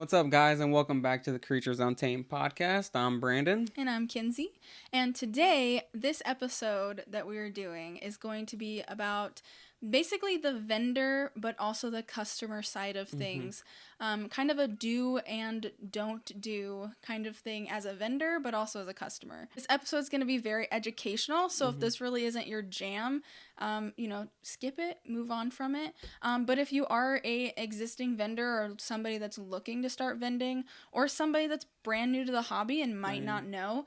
What's up, guys, and welcome back to the Creatures Untamed Podcast. I'm Brandon. And I'm Kinsey. And today, this episode that we're doing is going to be about basically the vendor, but also the customer side of things. Kind of a do and don't do kind of thing as a vendor, but also as a customer. This episode is going to be very educational, so if this really isn't your jam, skip it, move on from it. But if you are a existing vendor or somebody that's looking to start vending, or somebody that's brand new to the hobby and might not know,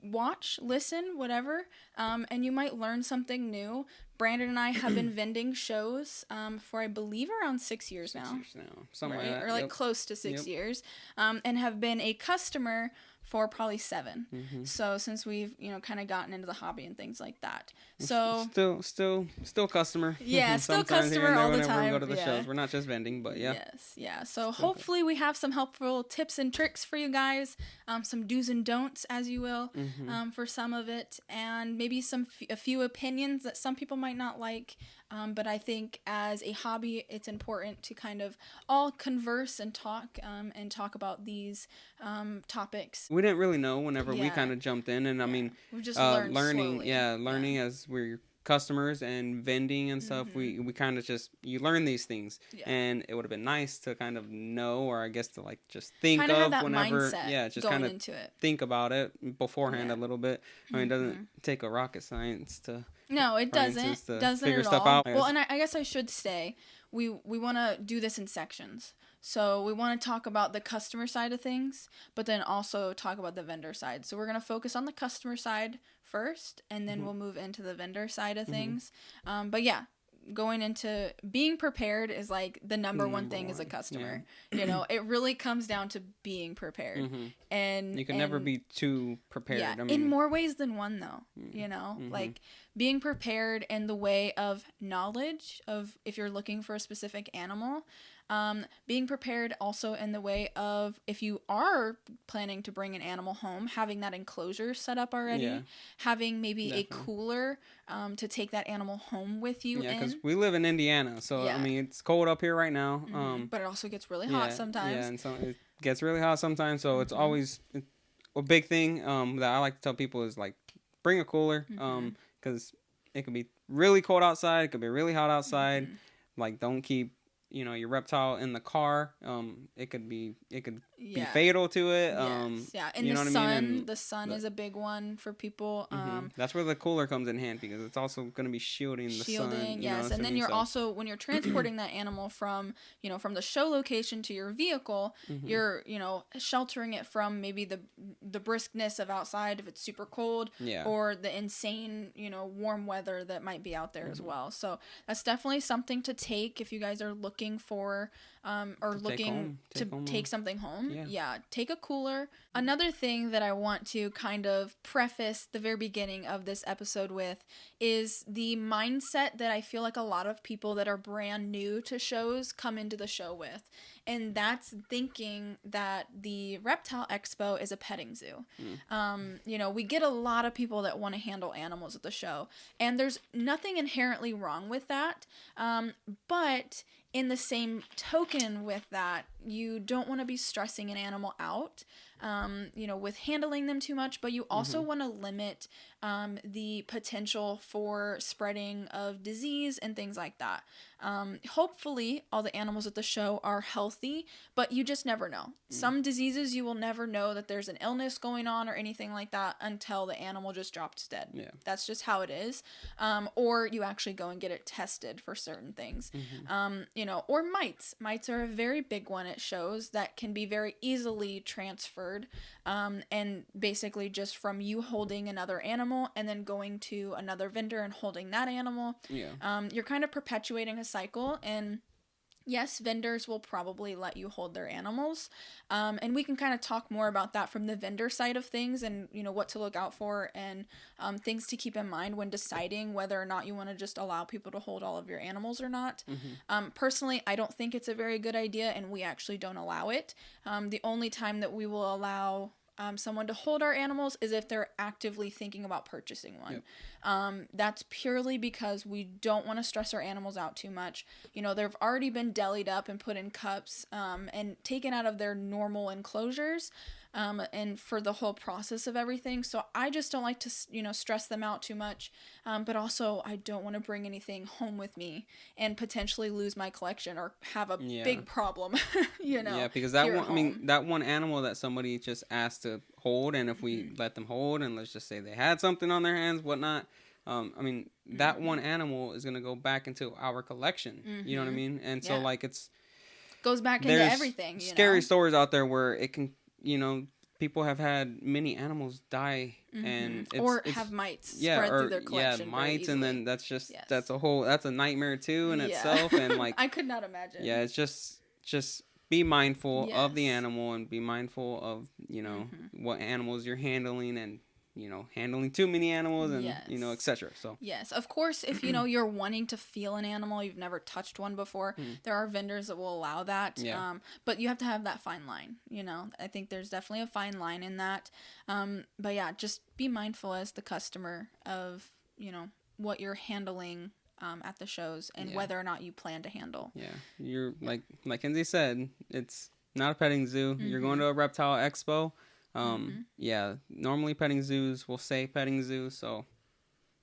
watch, listen, whatever, and you might learn something new. Brandon and I have been vending shows for, I believe, around 6 years now. 6 years now. Somewhere right? like that. Or like close to 6 years. And have been a customer for probably 7. So since we've, kind of gotten into the hobby and things like that. So still customer. Yeah, still customer all the time. We go to the shows. We're not just vending, but yeah. Yes, yeah. So hopefully we have some helpful tips and tricks for you guys, some do's and don'ts, as you will, for some of it, and maybe a few opinions that some people might not like. But I think as a hobby, it's important to kind of all converse and talk about these topics. We didn't really know whenever we kind of jumped in, and I mean, we've just learned learning slowly. As we're customers and vending and stuff. We kind of you learn these things, and it would have been nice to kind of know, or I guess to like just think kind of have that whenever, mindset just kind of think about it beforehand a little bit. I mean, it doesn't take a rocket science to. No, it doesn't. Doesn't figure at stuff all. out. Well, and I guess I should say we want to do this in sections. So we want to talk about the customer side of things, but then also talk about the vendor side. So we're going to focus on the customer side first, and then we'll move into the vendor side of things. But yeah, going into being prepared is like the number one thing as a customer. Yeah. It really comes down to being prepared. And you can never be too prepared. Yeah, I mean, in more ways than one, though. Like being prepared in the way of knowledge of if you're looking for a specific animal. Being prepared also in the way of if you are planning to bring an animal home, having that enclosure set up already, having maybe a cooler to take that animal home with you. Yeah, because we live in Indiana, so I mean it's cold up here right now. But it also gets really hot sometimes. Yeah, and so it gets really hot sometimes. So it's always a big thing that I like to tell people is like bring a cooler, because it could be really cold outside, it could be really hot outside. Like don't keep your reptile in the car. It could be fatal to it. And the sun is a big one for people. That's where the cooler comes in hand, because it's also going to be shielding the sun. Yes, and then you're also, when you're transporting that animal from the show location to your vehicle, you're sheltering it from maybe the briskness of outside if it's super cold, or the insane warm weather that might be out there as well. So that's definitely something to take if you guys are looking for take something home. Take a cooler. Another thing that I want to kind of preface the very beginning of this episode with is the mindset that I feel like a lot of people that are brand new to shows come into the show with, and that's thinking that the Reptile Expo is a petting zoo. We get a lot of people that want to handle animals at the show, and there's nothing inherently wrong with that, but in the same token with that, you don't want to be stressing an animal out, with handling them too much, but you also want to limit the potential for spreading of disease and things like that. Hopefully, all the animals at the show are healthy, but you just never know. Some diseases, you will never know that there's an illness going on or anything like that until the animal just drops dead. Yeah. That's just how it is. Or you actually go and get it tested for certain things. Or mites. Mites are a very big one at shows that can be very easily transferred, and basically just from you holding another animal and then going to another vendor and holding that animal. You're kind of perpetuating a cycle, and yes, vendors will probably let you hold their animals, and we can kind of talk more about that from the vendor side of things, and what to look out for, and things to keep in mind when deciding whether or not you want to just allow people to hold all of your animals or not. Personally, I don't think it's a very good idea, and we actually don't allow it. The only time that we will allow someone to hold our animals is if they're actively thinking about purchasing one. That's purely because we don't want to stress our animals out too much. You know, they've already been delied up and put in cups and taken out of their normal enclosures and for the whole process of everything. So I just don't like to, you know, stress them out too much. But also I don't want to bring anything home with me and potentially lose my collection or have a big problem, you know. Yeah, because that one, I mean, that one animal that somebody just asked to hold, and if we let them hold, and let's just say they had something on their hands, whatnot, I mean, that one animal is going to go back into our collection, you know what I mean? And so, like, goes back into everything, you scary know? stories out there where it can, you know, people have had many animals die and it's have mites spread through their collection. Yeah, mites, and then that's just that's a nightmare too in itself. And like I could not imagine. Yeah, it's just be mindful of the animal and be mindful of, you know, what animals you're handling, and you know, handling too many animals, and you know, etc. So yes, of course, if you know you're wanting to feel an animal, you've never touched one before, there are vendors that will allow that. But you have to have that fine line. You know, I think there's definitely a fine line in that. But yeah, just be mindful as the customer of, you know, what you're handling at the shows and whether or not you plan to handle. Yeah, you're like Kenzie said, it's not a petting zoo. You're going to a reptile expo. Yeah, normally petting zoos will say petting zoo, so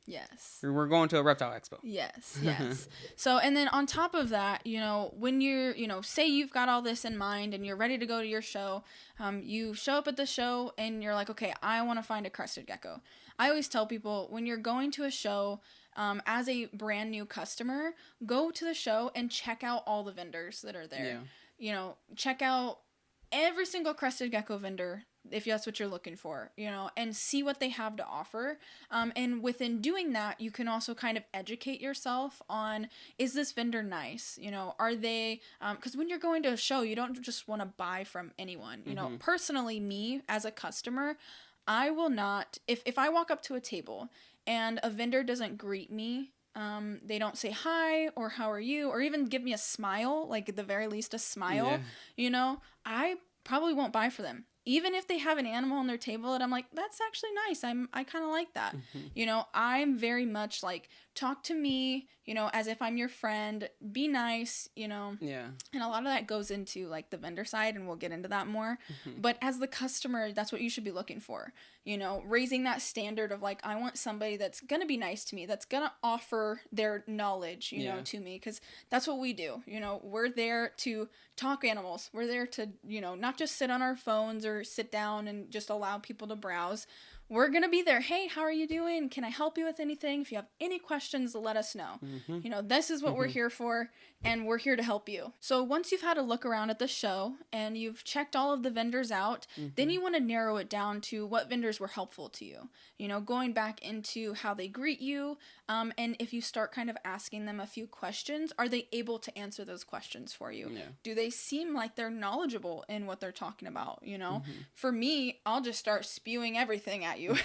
yes, we're going to a reptile expo. Yes. So, and then on top of that, you know, when you're, you know, say you've got all this in mind and you're ready to go to your show, you show up at the show and you're like, okay, I want to find a crested gecko. I always tell people, when you're going to a show, as a brand new customer, go to the show and check out all the vendors that are there. You know, check out every single crested gecko vendor, if that's what you're looking for, you know, and see what they have to offer. And within doing that, you can also kind of educate yourself on, is this vendor nice? You know, are they, because when you're going to a show, you don't just want to buy from anyone. You know, personally, me as a customer, I will not, if I walk up to a table and a vendor doesn't greet me, they don't say hi or how are you, or even give me a smile, like at the very least a smile, you know, I probably won't buy for them. Even if they have an animal on their table and I'm like, that's actually nice, I kind of like that. You know, I'm very much like, talk to me, you know, as if I'm your friend, be nice, you know. And a lot of that goes into like the vendor side, and we'll get into that more. But as the customer, that's what you should be looking for, you know, raising that standard of like, I want somebody that's gonna be nice to me, that's gonna offer their knowledge, you know, to me, because that's what we do. You know, we're there to talk animals, we're there to, you know, not just sit on our phones or sit down and just allow people to browse. We're going to be there. Hey, how are you doing? Can I help you with anything? If you have any questions, let us know. You know, this is what we're here for, and we're here to help you. So once you've had a look around at the show and you've checked all of the vendors out, then you want to narrow it down to what vendors were helpful to you. You know, going back into how they greet you, and if you start kind of asking them a few questions, are they able to answer those questions for you? Do they seem like they're knowledgeable in what they're talking about? You know, for me, I'll just start spewing everything at you.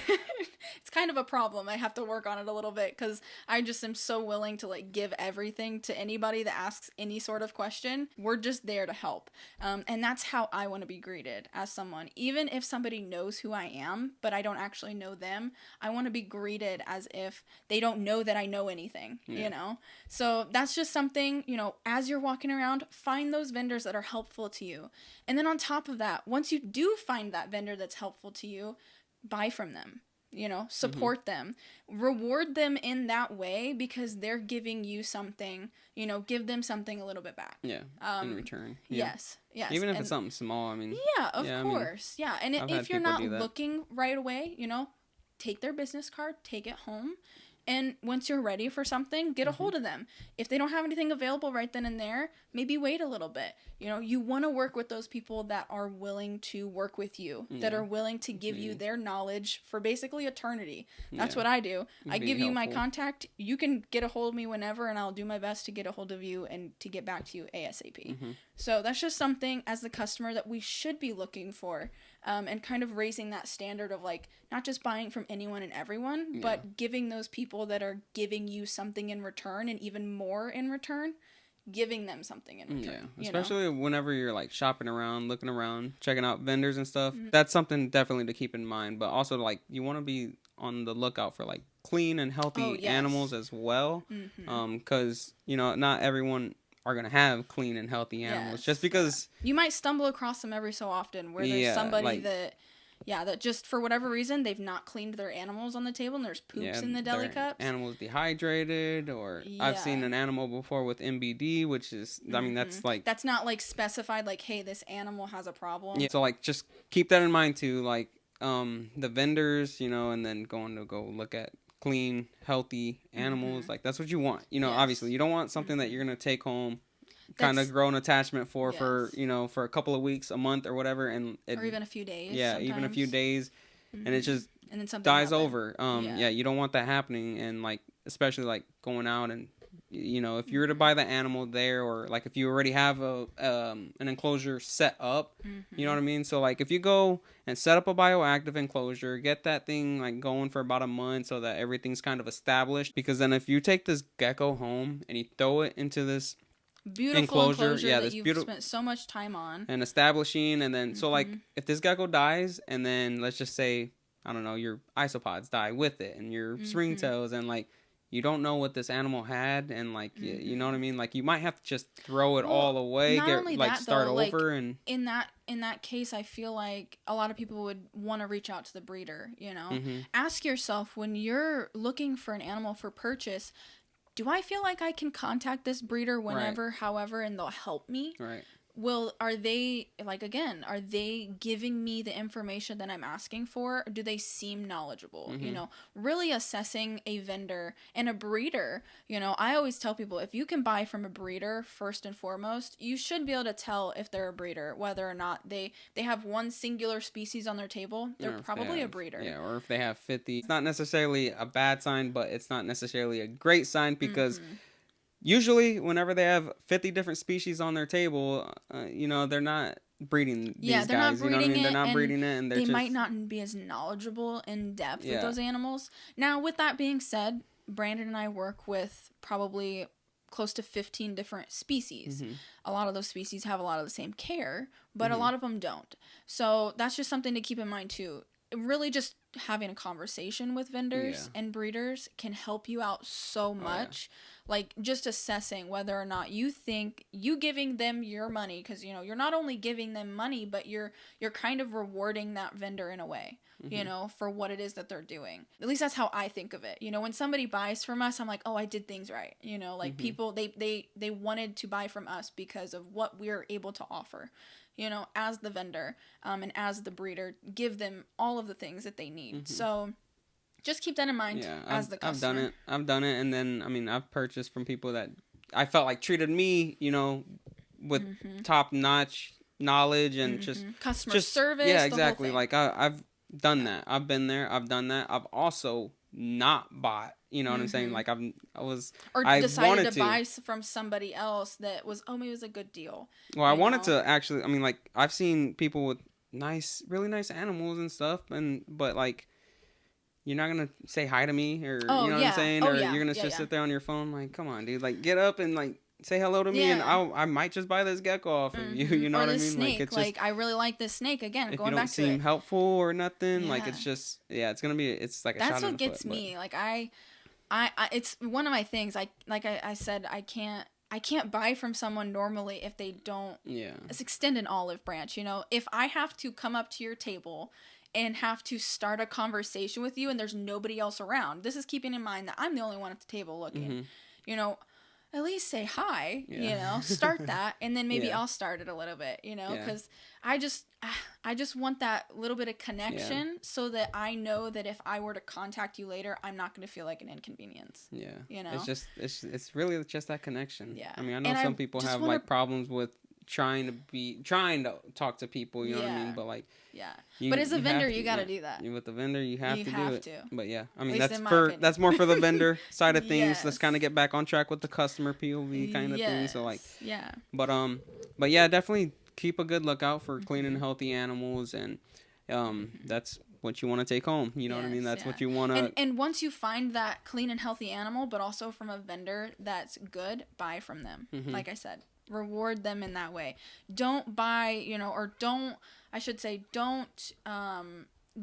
It's kind of a problem. I have to work on it a little bit, because I just am so willing to like give everything to anybody that asks any sort of question. We're just there to help. And that's how I want to be greeted as someone. Even if somebody knows who I am, but I don't actually know them, I want to be greeted as if they don't know that I know anything, you know? So that's just something, you know, as you're walking around, find those vendors that are helpful to you. And then on top of that, once you do find that vendor that's helpful to you, buy from them, you know, support them, reward them in that way, because they're giving you something, you know, give them something a little bit back. In return. Yes. Even if it's something small, I mean. Of course. And if you're not looking right away, you know, take their business card, take it home. And once you're ready for something, get a hold of them. If they don't have anything available right then and there, maybe wait a little bit. You know, you want to work with those people that are willing to work with you, that are willing to give you their knowledge for basically eternity. That's what I do. I give you my contact. You can get a hold of me whenever, and I'll do my best to get a hold of you and to get back to you ASAP. So that's just something as the customer that we should be looking for, and kind of raising that standard of like, not just buying from anyone and everyone, but giving those people that are giving you something in return, and even more in return, giving them something in return. Especially whenever you're like shopping around, looking around, checking out vendors and stuff. That's something definitely to keep in mind. But also, like, you want to be on the lookout for like clean and healthy animals as well. Because, you know, not everyone are going to have clean and healthy animals. Just because... You might stumble across them every so often where there's somebody that just for whatever reason, they've not cleaned their animals on the table and there's poops in the deli cups. Animals dehydrated, or I've seen an animal before with MBD, which is, I mean, that's like... That's not like specified like, hey, this animal has a problem. Yeah, so like just keep that in mind too, like the vendors, you know, and then go look at clean, healthy animals. Like that's what you want. You know, obviously you don't want something that you're going to take home, kind of grow an attachment for, you know, for a couple of weeks, a month or whatever. Or even a few days. Yeah, sometimes. Even a few days. And it just and then dies over. You don't want that happening. And like, especially like going out and, you know, if you were to buy the animal there, or like if you already have an enclosure set up, you know what I mean? So like if you go and set up a bioactive enclosure, get that thing like going for about a month so that everything's kind of established. Because then if you take this gecko home and you throw it into this beautiful enclosure that you've spent so much time on and establishing, and then so like if this gecko dies, and then let's just say, I don't know, your isopods die with it and your springtails, and like you don't know what this animal had, and like you know what I mean, like you might have to just throw it all away, start over. And in that case, I feel like a lot of people would want to reach out to the breeder, you know. Ask yourself, when you're looking for an animal for purchase, do I feel like I can contact this breeder whenever, however, and they'll help me? Right. Are they giving me the information that I'm asking for? Or do they seem knowledgeable? You know, really assessing a vendor and a breeder. You know, I always tell people, if you can buy from a breeder, first and foremost, you should be able to tell if they're a breeder, whether or not they have one singular species on their table. They're probably a breeder. Yeah, or if they have 50. It's not necessarily a bad sign, but it's not necessarily a great sign, because usually, whenever they have 50 different species on their table, you know, they're not breeding these guys. You know what I mean? They're not breeding it, and they might not be as knowledgeable in depth with those animals. Now, with that being said, Brandon and I work with probably close to 15 different species. A lot of those species have a lot of the same care, but a lot of them don't. So that's just something to keep in mind too. Really, just having a conversation with vendors and breeders can help you out so much. Like just assessing whether or not you think you giving them your money, because you know you're not only giving them money, but you're kind of rewarding that vendor in a way, you know, for what it is that they're doing. At least that's how I think of it. You know, when somebody buys from us, I'm like, oh, I did things right. You know, like people they wanted to buy from us because of what we're able to offer. You know, as the vendor, and as the breeder, give them all of the things that they need. So just keep that in mind as the customer. I've done it. And then, I mean, I've purchased from people that I felt like treated me, you know, with top-notch knowledge and just customer service. Yeah, exactly. Like I've done that. I've been there. I've done that. I've also not bought. You know what I'm saying? Like I decided to buy from somebody else that was, maybe it was a good deal. Well, I wanted to actually. I mean, like I've seen people with really nice animals and stuff, but like, you're not gonna say hi to me, or you know what I'm saying, or you're gonna just sit there on your phone. Like, come on, dude. Like, get up and like say hello to me, and I might just buy this gecko off of you. You know what I mean? Snake. Like, it's just, I really like this snake. Again, if going you don't back to it. seem helpful or nothing, like it's just it's gonna be like a shot in the foot. That's what gets me. Like I it's one of my things. I said, I can't buy from someone normally if they don't extend an olive branch. You know, if I have to come up to your table and have to start a conversation with you and there's nobody else around, this is keeping in mind that I'm the only one at the table looking. You know, at least say hi, you know, start that, and then maybe I'll start it a little bit, you know, because I just want that little bit of connection so that I know that if I were to contact you later, I'm not going to feel like an inconvenience. Yeah. You know? It's really just that connection. Yeah. I mean, I know some people have like problems with trying to talk to people, you know what I mean? But like, but as a vendor, you got to do that. With the vendor, you have to do it. But yeah, I mean, that's more for the vendor side of things. Let's kind of get back on track with the customer POV kind of thing. So like, but yeah, definitely keep a good lookout for clean and healthy animals, and that's what you want to take home. You know what I mean? That's what you want to. And once you find that clean and healthy animal, but also from a vendor that's good, buy from them. Like I said, reward them in that way. Don't buy, you know, or don't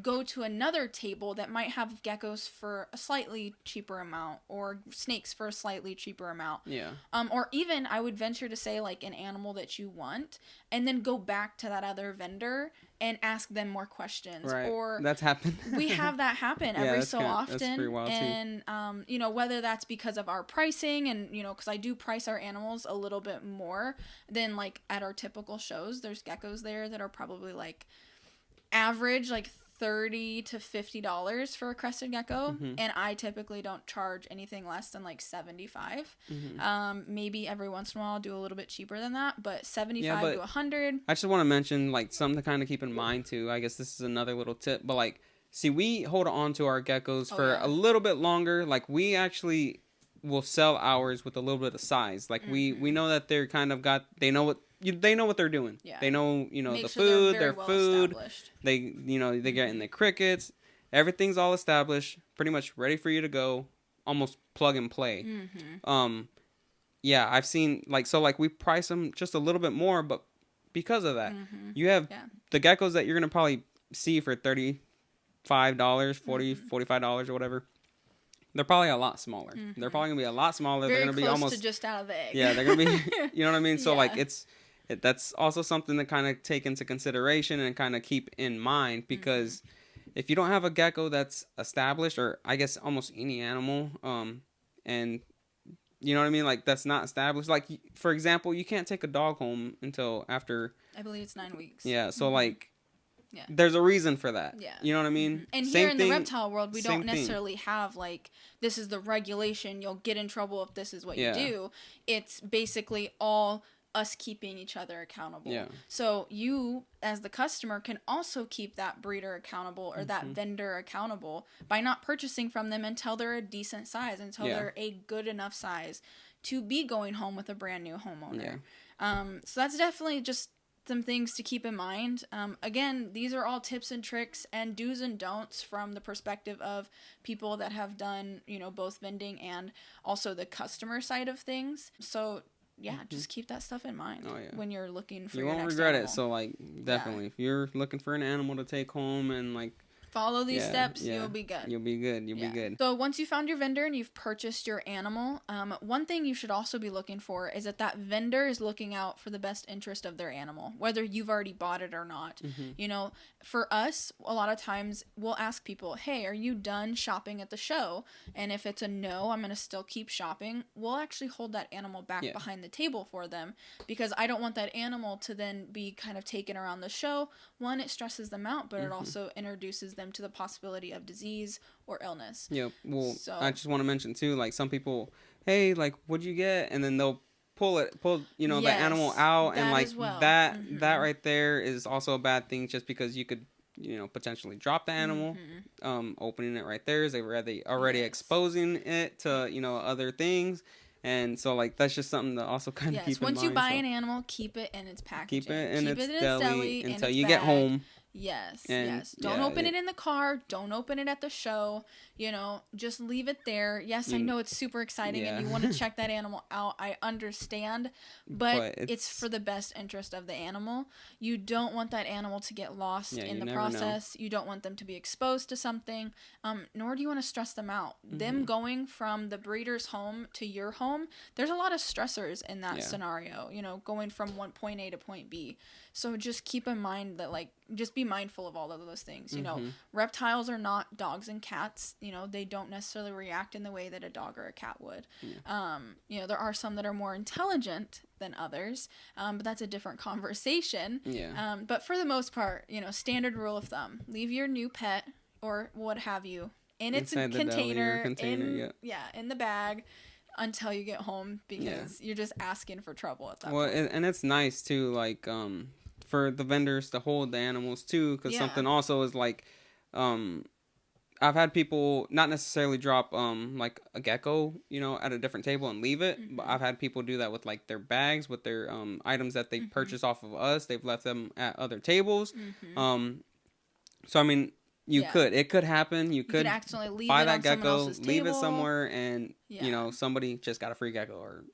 go to another table that might have geckos for a slightly cheaper amount or snakes for a slightly cheaper amount. Yeah. Or even I would venture to say like an animal that you want and then go back to that other vendor and ask them more questions. Right. Or that's happened. we have that happen every so often. That's pretty wild and, you know, whether that's because of our pricing and, you know, because I do price our animals a little bit more than like at our typical shows. There's geckos there that are probably like average, like $30 to $50 for a crested gecko, and I typically don't charge anything less than like $75. Maybe every once in a while I'll do a little bit cheaper than that, but $75 to $100. I just want to mention like something to kind of keep in mind too. I guess this is another little tip, but like, see, we hold on to our geckos for a little bit longer. Like we actually will sell ours with a little bit of size. Like we know that they're kind of they know what they're doing. Yeah. They know, you know, the food, their food. They, you know, they get in the crickets. Everything's all established, pretty much ready for you to go, almost plug and play. Yeah, I've seen like, so like we price them just a little bit more, but because of that, you have the geckos that you're going to probably see for $35, $40, $45 or whatever. They're probably a lot smaller. They're probably going to be a lot smaller. Very they're going to be almost to just out of the egg. Yeah, they're going to be, you know what I mean? So like that's also something to kind of take into consideration and kind of keep in mind, because if you don't have a gecko that's established, or I guess almost any animal, and you know what I mean, like that's not established. Like for example, you can't take a dog home until after, I believe it's 9 weeks. Yeah, so like there's a reason for that. Yeah, you know what I mean. And here in the reptile world, we don't necessarily have like this is the regulation. You'll get in trouble if this is what you do. It's basically all us keeping each other accountable. Yeah. So you, as the customer, can also keep that breeder accountable or that vendor accountable by not purchasing from them until they're a decent size, until they're a good enough size to be going home with a brand new homeowner. Yeah. So that's definitely just some things to keep in mind. Again, these are all tips and tricks and do's and don'ts from the perspective of people that have done, you know, both vending and also the customer side of things. So yeah, just keep that stuff in mind when you're looking for your next animal. You won't regret it. So like definitely, if you're looking for an animal to take home and like follow these steps, you'll be good. You'll be good. You'll be good. So once you found your vendor and you've purchased your animal, one thing you should also be looking for is that vendor is looking out for the best interest of their animal, whether you've already bought it or not. You know, for us, a lot of times we'll ask people, hey, are you done shopping at the show? And if it's a no, I'm going to still keep shopping. We'll actually hold that animal back behind the table for them, because I don't want that animal to then be kind of taken around the show. One, it stresses them out, but it also introduces them to the possibility of disease or illness. Yeah. Well, I just want to mention too, like some people, hey, like what'd you get? And then they'll pull you know, the animal out, and like that right there is also a bad thing, just because you could, you know, potentially drop the animal. Opening it right there is already exposing it to, you know, other things. And so, like, that's just something to also kind of keep in mind. Once you buy an animal, keep it in its packaging. Keep it in its deli until you get home. Yes. Don't open it in the car. Don't open it at the show. You know, just leave it there. Yes, I know it's super exciting and you want to check that animal out. I understand, but it's for the best interest of the animal. You don't want that animal to get lost in the process. You don't want them to be exposed to something, nor do you want to stress them out. Them going from the breeder's home to your home, there's a lot of stressors in that scenario, you know, going from point A to point B. So just keep in mind that, like, just be mindful of all of those things. You know, reptiles are not dogs and cats. You know, they don't necessarily react in the way that a dog or a cat would. You know, there are some that are more intelligent than others, but that's a different conversation. But for the most part, you know, standard rule of thumb, leave your new pet or what have you in its container, in the bag until you get home, because you're just asking for trouble at that point. And it's nice too, like, for the vendors to hold the animals too, because something also is like, I've had people not necessarily drop like a gecko, you know, at a different table and leave it, but I've had people do that with like their bags, with their items that they purchase off of us. They've left them at other tables. So I mean, It could happen. You could accidentally leave buy it that on gecko, someone else's leave it table. somewhere, and somebody just got a free gecko, or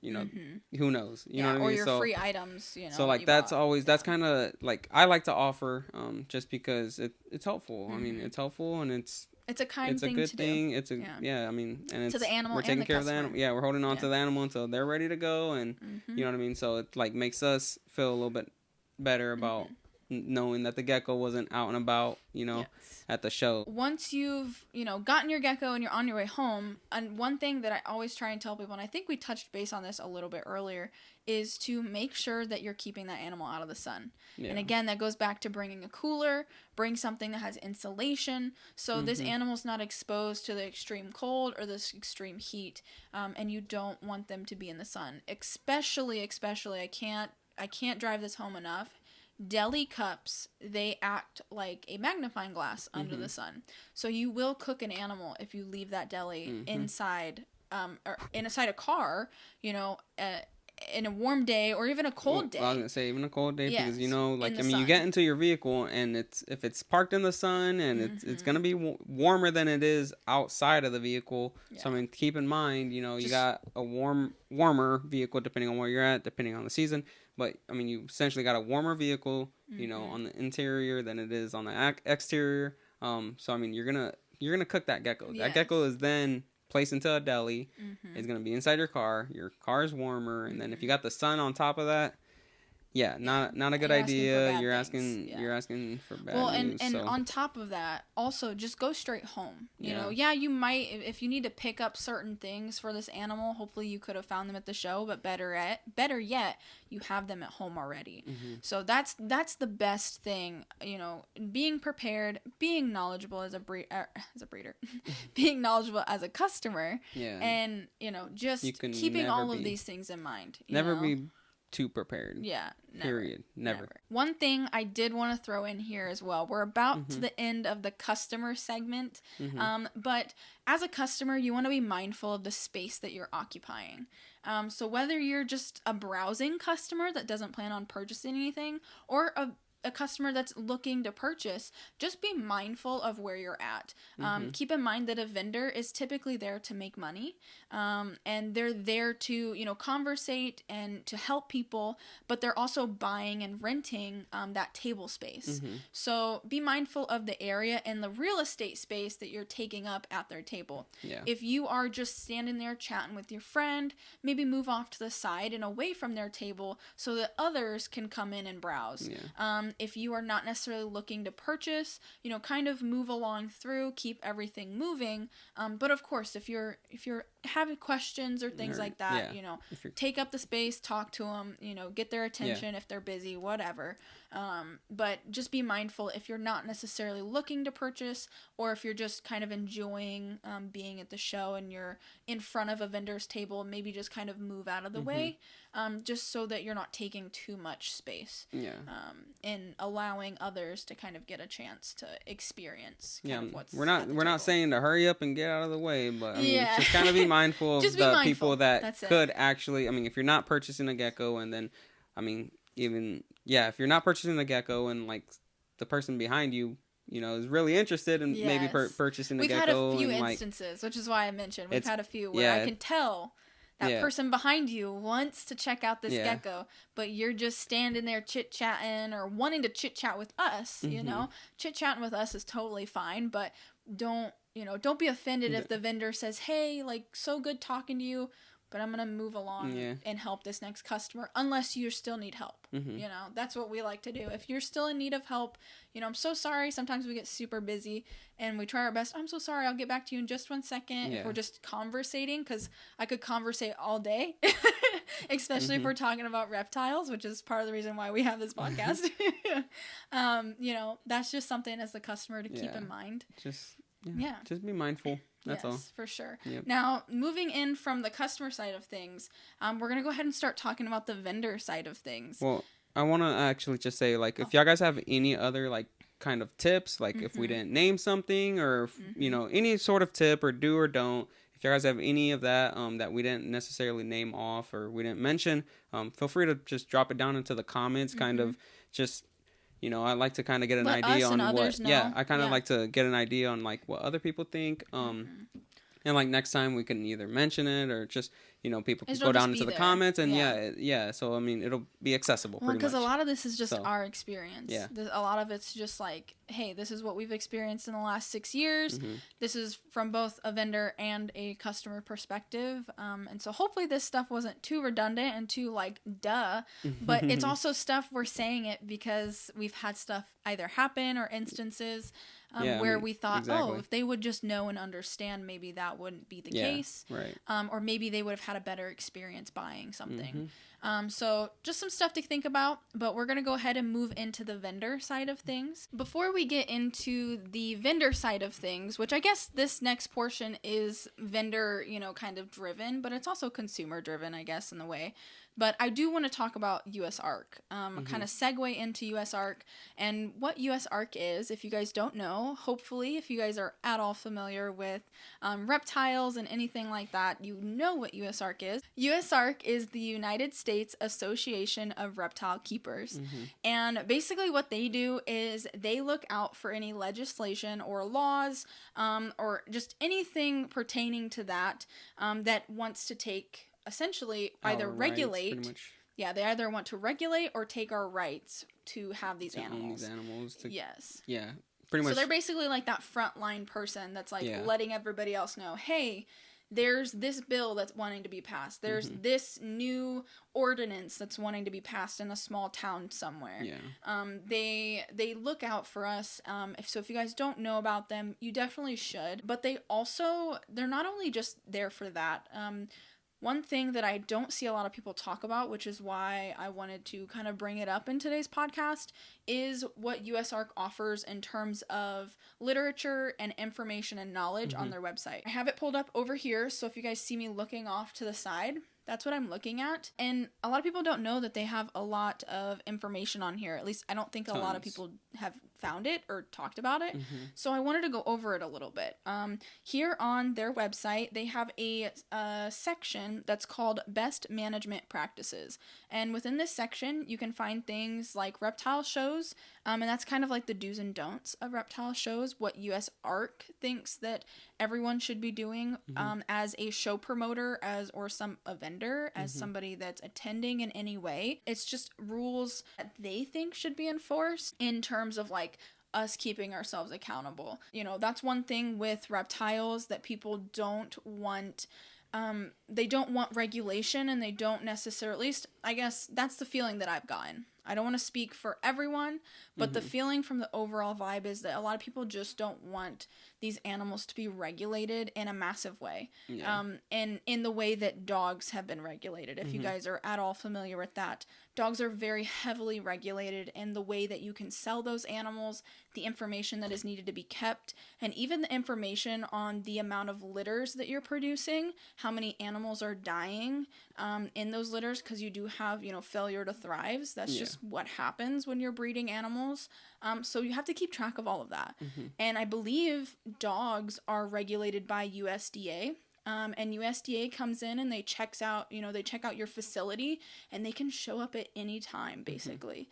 who knows? You know what I mean? Or your free items. So like that's always that's kind of like I like to offer, just because it's helpful. I mean, it's helpful, and it's a good thing. It's a I mean, and it's to the animal, we're taking care of the customer. animal. Yeah, we're holding on to the animal until they're ready to go, and you know what I mean. So it like makes us feel a little bit better about knowing that the gecko wasn't out and about, at the show. Once you've, gotten your gecko and you're on your way home, and one thing that I always try and tell people, and I think we touched base on this a little bit earlier, is to make sure that you're keeping that animal out of the sun. Yeah. And again, that goes back to bringing a cooler, bring something that has insulation, so this animal's not exposed to the extreme cold or this extreme heat, and you don't want them to be in the sun. Especially, I can't drive this home enough. Deli cups, they act like a magnifying glass under the sun. So you will cook an animal if you leave that deli inside, or inside a car, in a warm day or even a cold day. I was going to say even a cold day, because, you get into your vehicle, and if it's parked in the sun, and it's going to be warmer than it is outside of the vehicle. Yeah. So, I mean, keep in mind, you got a warmer vehicle depending on where you're at, depending on the season. But, I mean, you essentially got a warmer vehicle, on the interior than it is on the exterior. So, I mean, you're gonna cook that gecko. Yes. That gecko is then placed into a deli. It's going to be inside your car. Your car is warmer. And then if you got the sun on top of that, not a good idea. You're asking for bad news. And on top of that, also just go straight home. You might, if you need to pick up certain things for this animal, hopefully you could have found them at the show, but better yet, you have them at home already. So that's the best thing, being prepared, being knowledgeable as a breeder, being knowledgeable as a customer, and just keeping all of these things in mind. Never be too prepared. Yeah. Never. One thing I did want to throw in here as well. We're about to the end of the customer segment. But as a customer, you want to be mindful of the space that you're occupying. So whether you're just a browsing customer that doesn't plan on purchasing anything, or a customer that's looking to purchase, just be mindful of where you're at. Keep in mind that a vendor is typically there to make money, and they're there to, conversate and to help people, but they're also buying and renting that table space. So be mindful of the area and the real estate space that you're taking up at their table. Yeah. If you are just standing there chatting with your friend, maybe move off to the side and away from their table so that others can come in and browse. Yeah. If you are not necessarily looking to purchase, kind of move along through, keep everything moving. But of course, if you're having questions or things like that, take up the space, talk to them, get their attention if they're busy, whatever. But just be mindful if you're not necessarily looking to purchase, or if you're just kind of enjoying being at the show and you're in front of a vendor's table, maybe just kind of move out of the way, just so that you're not taking too much space. Yeah. And allowing others to kind of get a chance to experience kind of what's we're not saying to hurry up and get out of the way, but I mean, just kind of be mindful of the people that could actually, I mean, if you're not purchasing a gecko, and then, I mean, if you're not purchasing a gecko, and like the person behind you, is really interested in maybe purchasing the gecko. We've had a few instances, which is why I mentioned we've had a few where I can tell that person behind you wants to check out this gecko, but you're just standing there chit-chatting or wanting to chit-chat with us, Chit-chatting with us is totally fine, but don't be offended if the vendor says, hey, like, so good talking to you, but I'm going to move along and help this next customer, unless you still need help. That's what we like to do. If you're still in need of help, I'm so sorry. Sometimes we get super busy and we try our best. I'm so sorry. I'll get back to you in just 1 second. If we're just conversating, because I could conversate all day, especially if we're talking about reptiles, which is part of the reason why we have this podcast. That's just something as the customer to keep in mind. Just be mindful. That's all. Yes, for sure. Yep. Now, moving in from the customer side of things, we're going to go ahead and start talking about the vendor side of things. Well, I want to actually just say, like, if y'all guys have any other, like, kind of tips, like if we didn't name something, or, if, any sort of tip or do or don't, if you guys have any of that that we didn't necessarily name off or we didn't mention, feel free to just drop it down into the comments, kind of just you know, I like to kind of get an Let idea us on and what, others know. yeah, I kind of Yeah. like to get an idea on like what other people think. And like next time we can either mention it or just, you know, people can It'll go just down be into the there. comments and Yeah. yeah. So I mean, it'll be accessible Well, pretty much. because a lot of this is just So, our experience. yeah. A lot of it's just like, hey, this is what we've experienced in the last 6 years. Mm-hmm. This is from both a vendor and a customer perspective. And so hopefully this stuff wasn't too redundant and too like, duh. But it's also stuff we're saying it because we've had stuff either happen or instances where we thought, exactly. oh, if they would just know and understand, maybe that wouldn't be the case. Right. Or maybe they would have had a better experience buying something. So just some stuff to think about, but we're going to go ahead and move into the vendor side of things. Before we get into the vendor side of things, which I guess this next portion is vendor, you know, kind of driven, but it's also consumer driven, I guess, in the way. But I do want to talk about US ARC, kind of segue into US ARC and what US ARC is. If you guys don't know, hopefully, if you guys are at all familiar with reptiles and anything like that, you know what US ARC is. US ARC is the United States Association of Reptile Keepers. And basically what they do is they look out for any legislation or laws or just anything pertaining to that that wants to take essentially either regulate, they either want to regulate or take our rights to have these animals. Yes. Yeah, pretty much. So they're basically like that frontline person that's like letting everybody else know, hey, there's this bill that's wanting to be passed. There's this new ordinance that's wanting to be passed in a small town somewhere. They look out for us. If you guys don't know about them, you definitely should. But they're not only just there for that. One thing that I don't see a lot of people talk about, which is why I wanted to kind of bring it up in today's podcast, is what USARC offers in terms of literature and information and knowledge on their website. I have it pulled up over here, so if you guys see me looking off to the side, that's what I'm looking at. And a lot of people don't know that they have a lot of information on here. At least I don't think a lot of people have found it or talked about it. So I wanted to go over it a little bit. Here on their website, they have a section that's called Best Management Practices. And within this section, you can find things like reptile shows. And that's kind of like the do's and don'ts of reptile shows, what US ARC thinks that everyone should be doing as a show promoter, as a vendor, as somebody that's attending in any way. It's just rules that they think should be enforced in terms of like us keeping ourselves accountable. You know, that's one thing with reptiles that people don't want. They don't want regulation, and they don't necessarily, at least I guess that's the feeling that I've gotten. I don't want to speak for everyone, but the feeling from the overall vibe is that a lot of people just don't want these animals to be regulated in a massive way. And in the way that dogs have been regulated. If you guys are at all familiar with that, dogs are very heavily regulated in the way that you can sell those animals, the information that is needed to be kept, and even the information on the amount of litters that you're producing, how many animals are dying in those litters, because you do have, failure to thrives. That's just what happens when you're breeding animals. So you have to keep track of all of that. And I believe dogs are regulated by USDA. And USDA comes in and they check out your facility, and they can show up at any time, basically.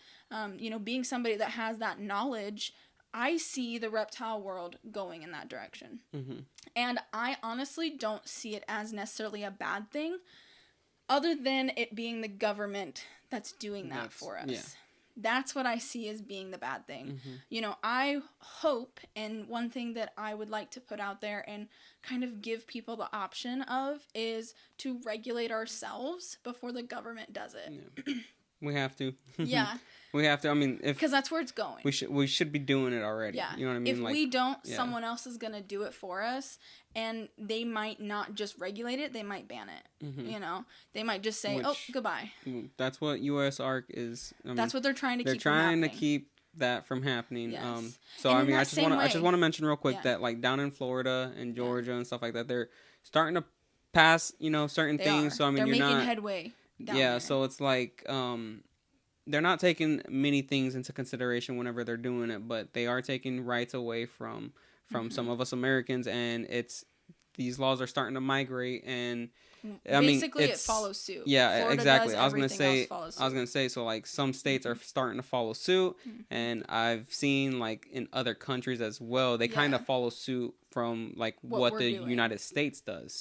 Being somebody that has that knowledge, I see the reptile world going in that direction. And I honestly don't see it as necessarily a bad thing, other than it being the government that's doing that for us. That's what I see as being the bad thing. I hope, and one thing that I would like to put out there and kind of give people the option of is to regulate ourselves before the government does it. We have to. Yeah. We have to. I mean, because that's where it's going. We should be doing it already. Yeah. You know what I mean? If we don't, someone else is gonna do it for us, and they might not just regulate it; they might ban it. They might just say, "Oh, goodbye." That's what US ARC is. That's what they're trying to keep. They're trying to keep that from happening. Yes. So and I mean, I just want to mention real quick that like down in Florida and Georgia and stuff like that, they're starting to pass certain things. So I mean, they're you're making not headway. Down there. So it's like they're not taking many things into consideration whenever they're doing it, but they are taking rights away from some of us Americans, and these laws are starting to migrate, and basically it follows suit. Yeah, Florida exactly. Does, I was gonna say, suit. so like some states are starting to follow suit, and I've seen like in other countries as well, they kind of follow suit from like what the United States does.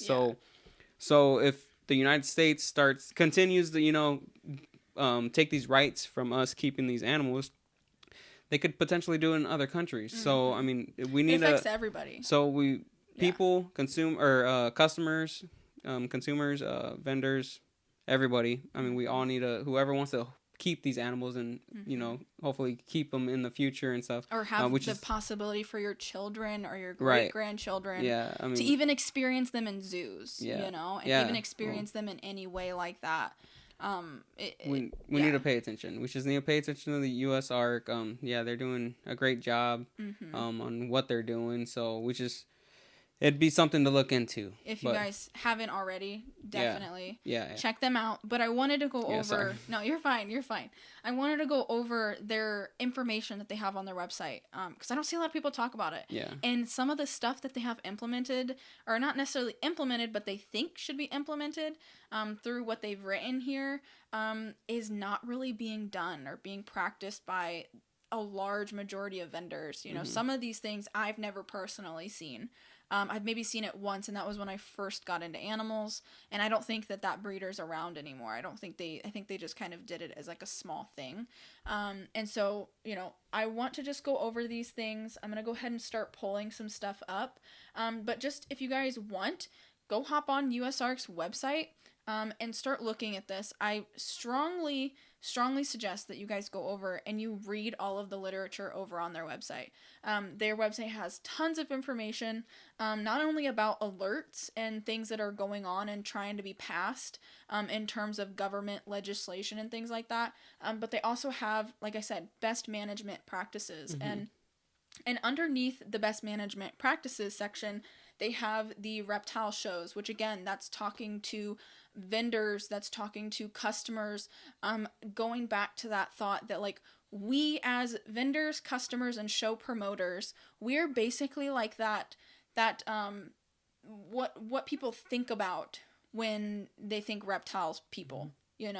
So if the United States continues to take these rights from us keeping these animals, they could potentially do it in other countries. So I mean, we need it affects everybody. So people, customers, consumers, vendors, everybody. I mean, we all need whoever wants to keep these animals and hopefully keep them in the future and stuff, or have the possibility for your children or your great grandchildren to even experience them in zoos, and even experience them in any way like that. We need to pay attention. We just need to pay attention to the U.S. ARC. They're doing a great job on what they're doing. So it'd be something to look into. If you guys haven't already, definitely check them out. But I wanted to go over... Sorry. No, you're fine. I wanted to go over their information that they have on their website. Because I don't see a lot of people talk about it. Yeah. And some of the stuff that they have implemented, or not necessarily implemented, but they think should be implemented through what they've written here, is not really being done or being practiced by a large majority of vendors. Some of these things I've never personally seen. I've maybe seen it once, and that was when I first got into animals, and I don't think that breeder's around anymore. I think they just kind of did it as like a small thing. And so, I want to just go over these things. I'm going to go ahead and start pulling some stuff up. But just if you guys want, go hop on USARC's website and start looking at this. I strongly suggest that you guys go over and you read all of the literature over on their website. Their website has tons of information, not only about alerts and things that are going on and trying to be passed in terms of government legislation and things like that, but they also have, like I said, best management practices. And underneath the best management practices section, they have the reptile shows, which again, that's talking to vendors, that's talking to customers, going back to that thought that like we as vendors, customers, and show promoters, we're basically like that what people think about when they think reptiles people. You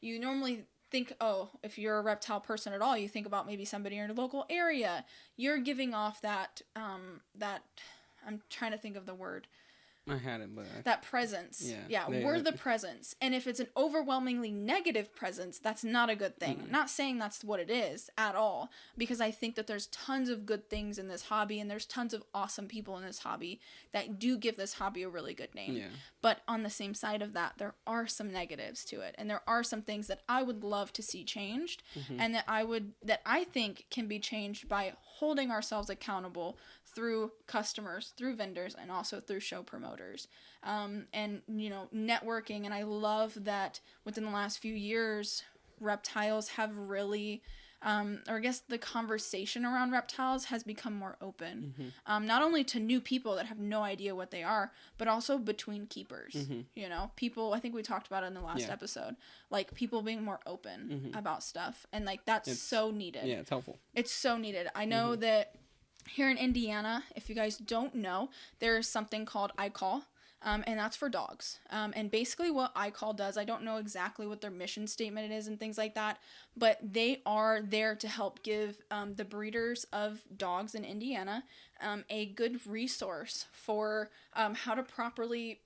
normally think, if you're a reptile person at all, you think about maybe somebody in your local area. You're giving off that I'm trying to think of the word. I had it, but... That presence. Yeah, we're the presence. And if it's an overwhelmingly negative presence, that's not a good thing. I'm not saying that's what it is at all, because I think that there's tons of good things in this hobby, and there's tons of awesome people in this hobby that do give this hobby a really good name. Yeah. But on the same side of that, there are some negatives to it, and there are some things that I would love to see changed, and that I think can be changed by holding ourselves accountable through customers, through vendors, and also through show promoters. And, networking. And I love that within the last few years, reptiles have really, or I guess the conversation around reptiles has become more open. Not only to new people that have no idea what they are, but also between keepers. People, I think we talked about it in the last episode, like people being more open about stuff. And like, it's so needed. Yeah, it's helpful. It's so needed. I know that here in Indiana, if you guys don't know, there's something called iCall, and that's for dogs. And basically what iCall does, I don't know exactly what their mission statement is and things like that, but they are there to help give the breeders of dogs in Indiana a good resource for how to properly,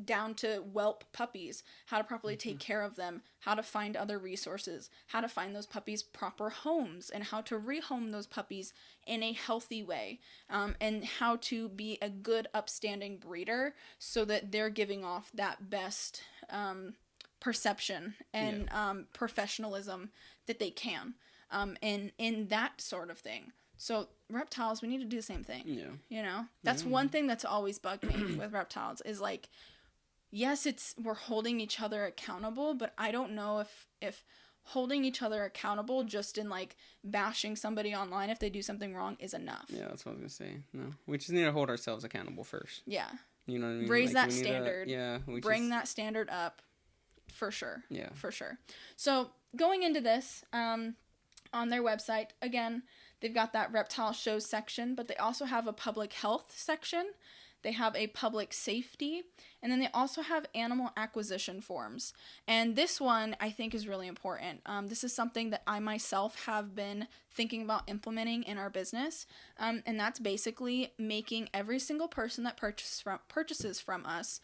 down to whelp puppies, how to properly take care of them, how to find other resources, how to find those puppies proper homes, and how to rehome those puppies in a healthy way, and how to be a good upstanding breeder so that they're giving off that best perception and professionalism that they can in that sort of thing. So reptiles, we need to do the same thing. That's one thing that's always bugged me with reptiles is like, yes, we're holding each other accountable, but I don't know if holding each other accountable just in like bashing somebody online if they do something wrong is enough. Yeah, that's what I was gonna say. No, we just need to hold ourselves accountable first. Yeah. You know what I mean? Raise that standard. Bring that standard up, for sure. Yeah. For sure. So going into this, on their website, again, they've got that reptile shows section, but they also have a public health section. they have a public safety, and then they also have animal acquisition forms. And this one I think is really important. This is something that I myself have been thinking about implementing in our business. And that's basically making every single person that purchases from us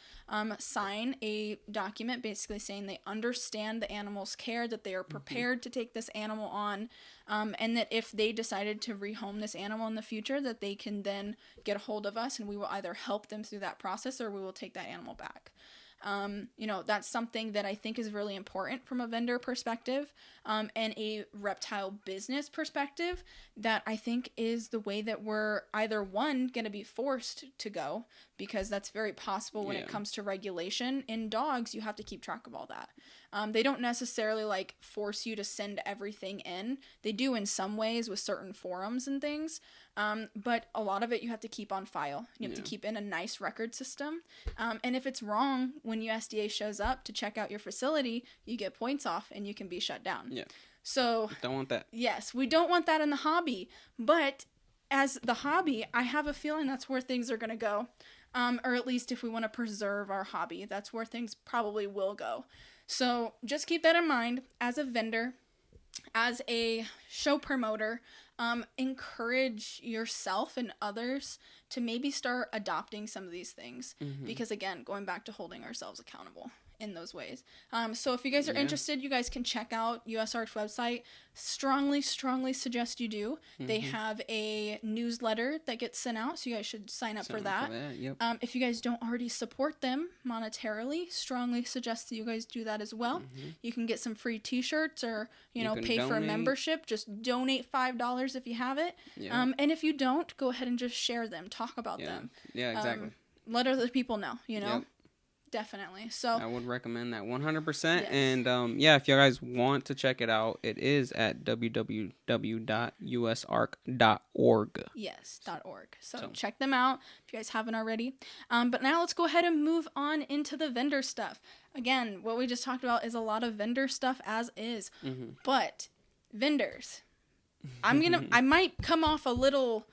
sign a document basically saying they understand the animal's care, that they are prepared to take this animal on, and that if they decided to rehome this animal in the future, that they can then get a hold of us and we will either help them through that process or we will take that animal back. That's something that I think is really important from a vendor perspective, and a reptile business perspective, that I think is the way that we're either one, going to be forced to go, because that's very possible when it comes to regulation. In dogs, you have to keep track of all that. They don't necessarily like force you to send everything in. They do in some ways with certain forums and things. But a lot of it you have to keep on file. You have to keep in a nice record system. And if it's wrong, when USDA shows up to check out your facility, you get points off and you can be shut down. Yeah. So don't want that. Yes, we don't want that in the hobby. But as the hobby, I have a feeling that's where things are going to go. Or at least if we want to preserve our hobby, that's where things probably will go. So just keep that in mind as a vendor, as a show promoter. Encourage yourself and others to maybe start adopting some of these things, because again, going back to holding ourselves accountable in those ways. So if you guys are interested, you guys can check out USARC's website. Strongly suggest you do. They have a newsletter that gets sent out, so you guys should sign up for that. Yep. If you guys don't already support them monetarily, strongly suggest that you guys do that as well. You can get some free t-shirts, or pay for a membership. Just donate $5 if you have it. And if you don't, go ahead and just share them, talk about them. Exactly. Let other people know, Definitely. So I would recommend that 100%. Yes. And if you guys want to check it out, it is at www.usarc.org. Yes, .org. So check them out if you guys haven't already. But now let's go ahead and move on into the vendor stuff. Again, what we just talked about is a lot of vendor stuff as is. But vendors, I might come off a little,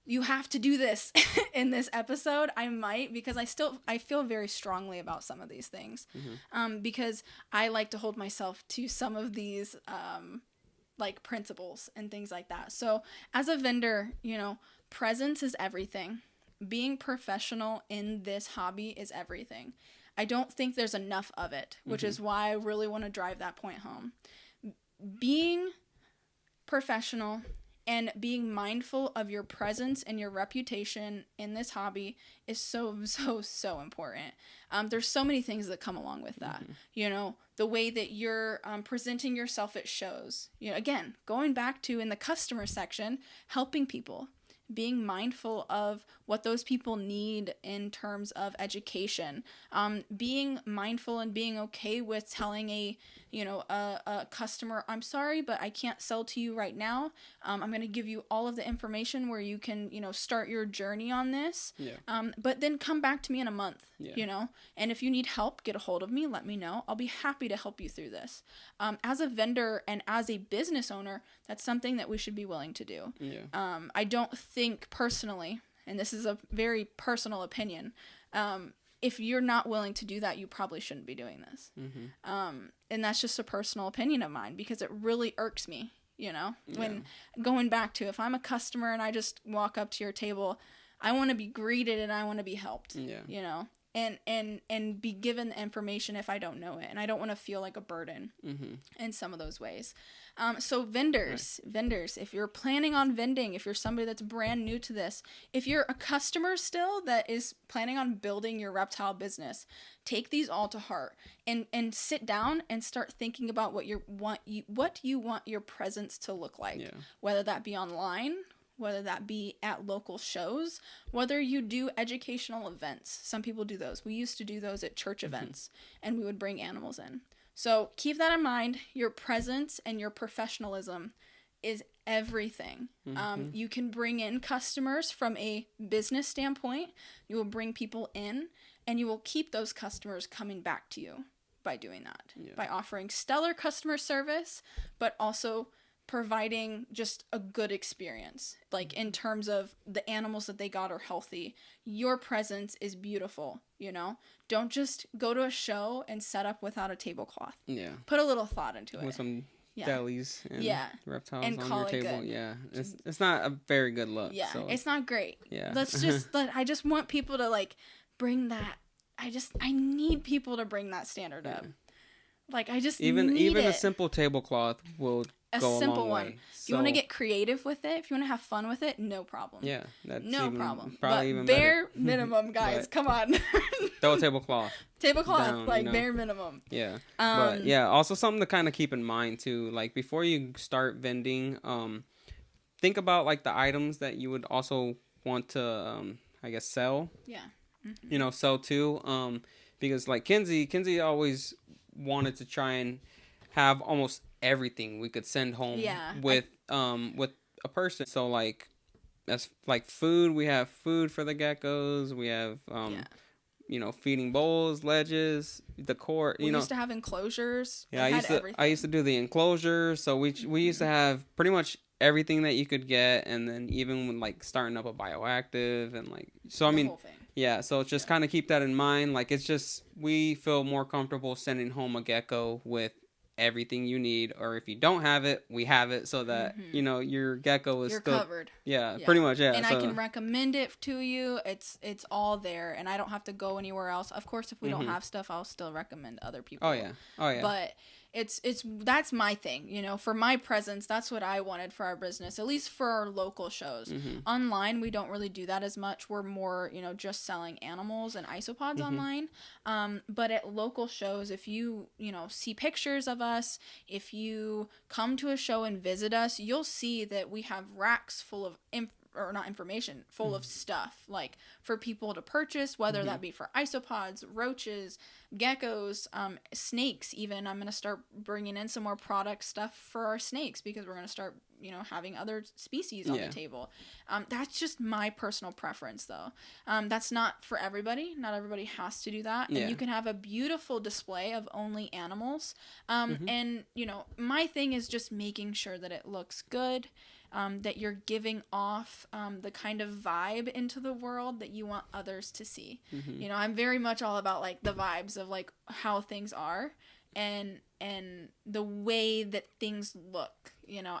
you have to do this in this episode. I might, because I feel very strongly about some of these things. Because I like to hold myself to some of these like principles and things like that. So as a vendor, presence is everything. Being professional in this hobby is everything. I don't think there's enough of it, which is why I really want to drive that point home. Being professional and being mindful of your presence and your reputation in this hobby is so important. There's so many things that come along with that. The way that you're presenting yourself at shows. Again, going back to in the customer section, helping people. Being mindful of what those people need in terms of education. Being mindful and being okay with telling a customer, I'm sorry, but I can't sell to you right now. I'm going to give you all of the information where you can, start your journey on this. But then come back to me in a month, and if you need help, get a hold of me, let me know. I'll be happy to help you through this. As a vendor and as a business owner, that's something that we should be willing to do. I don't think personally, and this is a very personal opinion, if you're not willing to do that, you probably shouldn't be doing this. And that's just a personal opinion of mine, because it really irks me, when going back to, if I'm a customer and I just walk up to your table, I want to be greeted and I want to be helped, and be given the information if I don't know it. And I don't want to feel like a burden in some of those ways. So vendors, if you're planning on vending, if you're somebody that's brand new to this, if you're a customer still that is planning on building your reptile business, take these all to heart and sit down and start thinking about what you want your presence to look like, whether that be online, whether that be at local shows, whether you do educational events. Some people do those. We used to do those at church events, and we would bring animals in. So keep that in mind. Your presence and your professionalism is everything. You can bring in customers from a business standpoint. You will bring people in, and you will keep those customers coming back to you by doing that, by offering stellar customer service, but also providing just a good experience. Like, in terms of the animals that they got are healthy. Your presence is beautiful, you know? Don't just go to a show and set up without a tablecloth. Yeah. Put a little thought into it. With some delis and reptiles and on call your it table. good. Yeah. It's not a very good look. Yeah. So. It's not great. Yeah. I just want people to, like, bring that. I need people to bring that standard up. Like, I just even need a simple tablecloth will go a simple one. Way. If you want to get creative with it, if you want to have fun with it, no problem. Yeah, that's no problem. Probably but even bare better. minimum, guys. Come on. Throw a tablecloth. Down, like, you know? Bare minimum. Yeah. But yeah, also something to kind of keep in mind too. Like, before you start vending, think about like the items that you would also want to, I guess, sell. Yeah. Mm-hmm. You know, sell too. Because like Kinsey always wanted to try and have almost everything we could send home with a person. So like, that's like food. We have food for the geckos. We have you know, feeding bowls, ledges, decor. We used to have enclosures. Yeah, I used to do the enclosures. So we used to have pretty much everything that you could get, and then even when like starting up a bioactive and like, so I mean, yeah, so just kind of keep that in mind. Like, it's just, we feel more comfortable sending home a gecko with everything you need, or if you don't have it, we have it, so that you know your gecko is still covered. Yeah, pretty much. Yeah, and I can recommend it to you. It's all there, and I don't have to go anywhere else. Of course, if we don't have stuff, I'll still recommend other people. Oh yeah. But it's that's my thing, you know, for my presence. That's what I wanted for our business, at least for our local shows. Online, we don't really do that as much. We're more, you know, just selling animals and isopods online. But at local shows, if you know, see pictures of us, if you come to a show and visit us, you'll see that we have racks full of full of stuff, like, for people to purchase, whether that be for isopods, roaches, geckos, snakes. Even I'm going to start bringing in some more product stuff for our snakes, because we're going to start, you know, having other species on the table. That's just my personal preference, though. That's not for everybody. Not everybody has to do that. And you can have a beautiful display of only animals. And, you know, my thing is just making sure that it looks good. That you're giving off the kind of vibe into the world that you want others to see. You know, I'm very much all about, like, the vibes of, like, how things are and the way that things look. You know,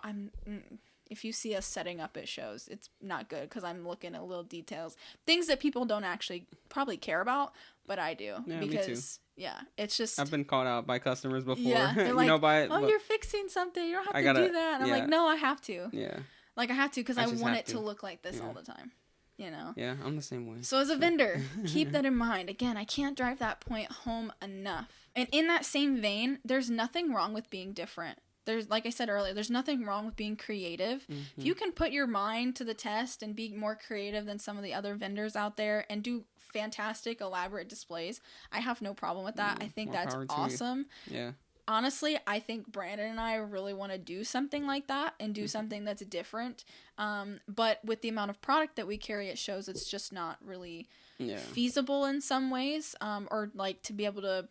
if you see us setting up at shows, it's not good, because I'm looking at little details, things that people don't actually probably care about, but I do. Yeah, because me too. Yeah, it's just... I've been called out by customers before. Yeah, they're like, you know, you're fixing something. You don't have to do that. And I'm like, no, I have to. Yeah. Like, I have to, because I want it to look like this all the time. You know? Yeah, I'm the same way. So as a vendor, keep that in mind. Again, I can't drive that point home enough. And in that same vein, there's nothing wrong with being different. There's, like I said earlier, there's nothing wrong with being creative. If you can put your mind to the test and be more creative than some of the other vendors out there and do fantastic, elaborate displays, I have no problem with that. I think that's awesome. Yeah. Honestly, I think Brandon and I really want to do something like that and do something that's different. But with the amount of product that we carry at shows, it's just not really feasible in some ways, or like to be able to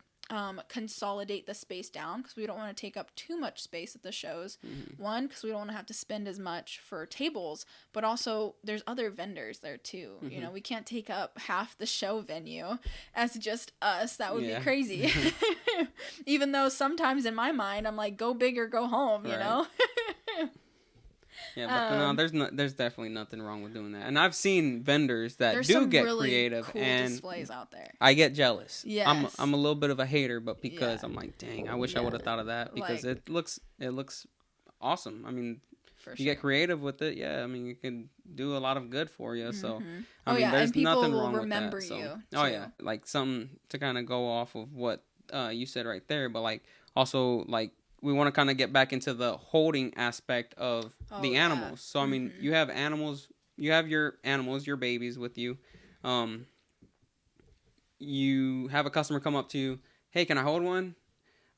consolidate the space down, because we don't want to take up too much space at the shows. One, because we don't want to have to spend as much for tables, but also there's other vendors there too. You know, we can't take up half the show venue as just us. That would be crazy. Even though sometimes in my mind I'm like, go big or go home, you know. Yeah, but no, there's definitely nothing wrong with doing that. And I've seen vendors that do get really creative, cool and displays out there. I get jealous. Yes. I'm a little bit of a hater, but because I'm like, dang, I wish I would have thought of that, because like, it looks awesome. I mean, you get creative with it. Yeah, I mean, you can do a lot of good for you. So I mean, there's nothing wrong with that. So, like something to kind of go off of what you said right there, but like also like, we want to kind of get back into the holding aspect of the animals. So, I mean, you have animals, you have your animals, your babies with you. You have a customer come up to you, hey, can I hold one?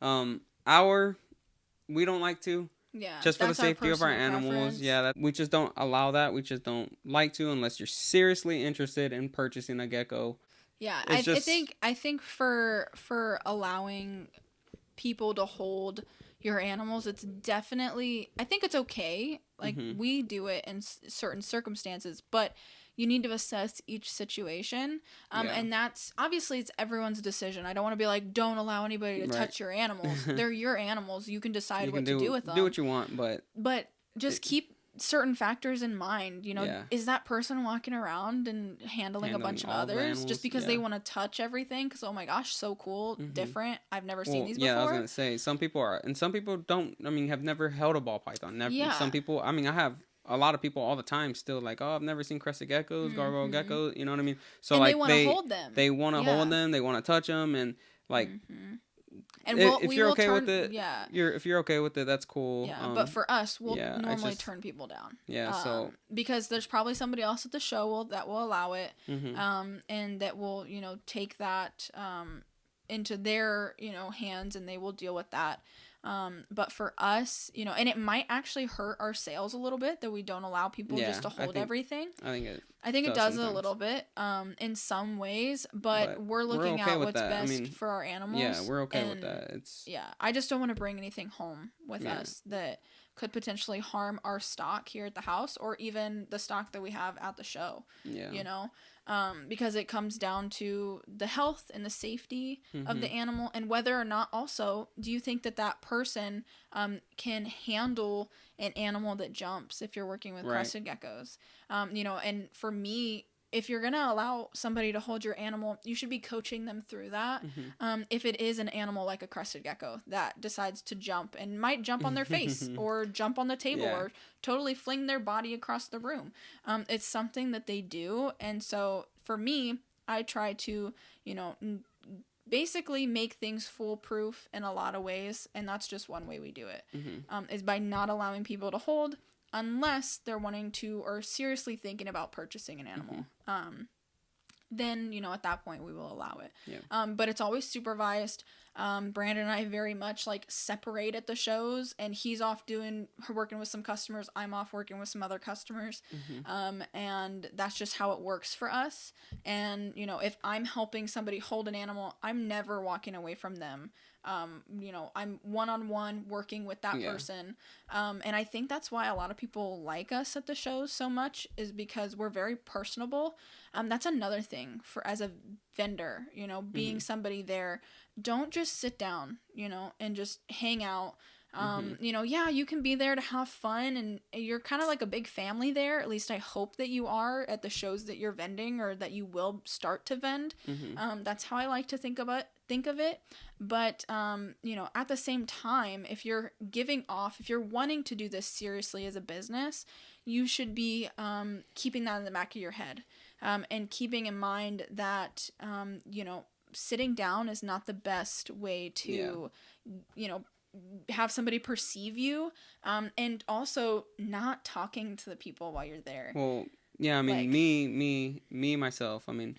We don't like to. Yeah. Just for the safety of our animals. Preference. Yeah. We just don't allow that. We just don't like to, unless you're seriously interested in purchasing a gecko. Yeah. I think for allowing people to hold, your animals, it's definitely, I think it's okay. Like, we do it in certain circumstances, but you need to assess each situation. And that's, obviously, it's everyone's decision. I don't want to be like, don't allow anybody to touch your animals. They're your animals. You can decide what to do with them. Do what you want, but just keep certain factors in mind. You know, is that person walking around and handling a bunch of others just because they want to touch everything? Because, oh my gosh, so cool, different. I've never seen these before. Yeah, I was gonna say, some people are, and some people don't. I mean, have never held a ball python. Some people. I mean, I have a lot of people all the time still like, oh, I've never seen crested geckos, gargoyle geckos. You know what I mean? So and like they want to hold them. They want to hold them. They want to touch them, and like. And if you're okay with it, if you're okay with it, that's cool. Yeah, but for us, we'll normally turn people down. Yeah, so because there's probably somebody else at the show that will allow it, and that will take that into their hands, and they will deal with that. But for us, and it might actually hurt our sales a little bit that we don't allow people just to hold everything. I think it does a little bit, in some ways, but we're looking at what's best for our animals. Yeah, we're okay with that. I just don't want to bring anything home with us that could potentially harm our stock here at the house, or even the stock that we have at the show. Yeah. Because it comes down to the health and the safety of the animal, and whether or not also, do you think that person can handle an animal that jumps if you're working with crested geckos? And for me, if you're going to allow somebody to hold your animal, you should be coaching them through that. If it is an animal like a crested gecko that decides to jump and might jump on their face or jump on the table or totally fling their body across the room. It's something that they do. And so for me, I try to, basically make things foolproof in a lot of ways. And that's just one way we do it, is by not allowing people to hold unless they're wanting to or seriously thinking about purchasing an animal. Then, at that point we will allow it. But it's always supervised. Brandon and I very much separate at the shows, and he's off working with some customers. I'm off working with some other customers. And that's just how it works for us. And, if I'm helping somebody hold an animal, I'm never walking away from them. I'm one-on-one working with that person. And I think that's why a lot of people like us at the shows so much, is because we're very personable. That's another thing as a vendor, being somebody there. Don't just sit down, and just hang out. You can be there to have fun, and you're kind of like a big family there. At least I hope that you are at the shows that you're vending, or that you will start to vend. That's how I like to think of it. But, at the same time, if you're wanting to do this seriously as a business, you should be keeping that in the back of your head, and keeping in mind that, sitting down is not the best way to, have somebody perceive you, and also not talking to the people while you're there. Well, yeah, I mean, me myself, I mean,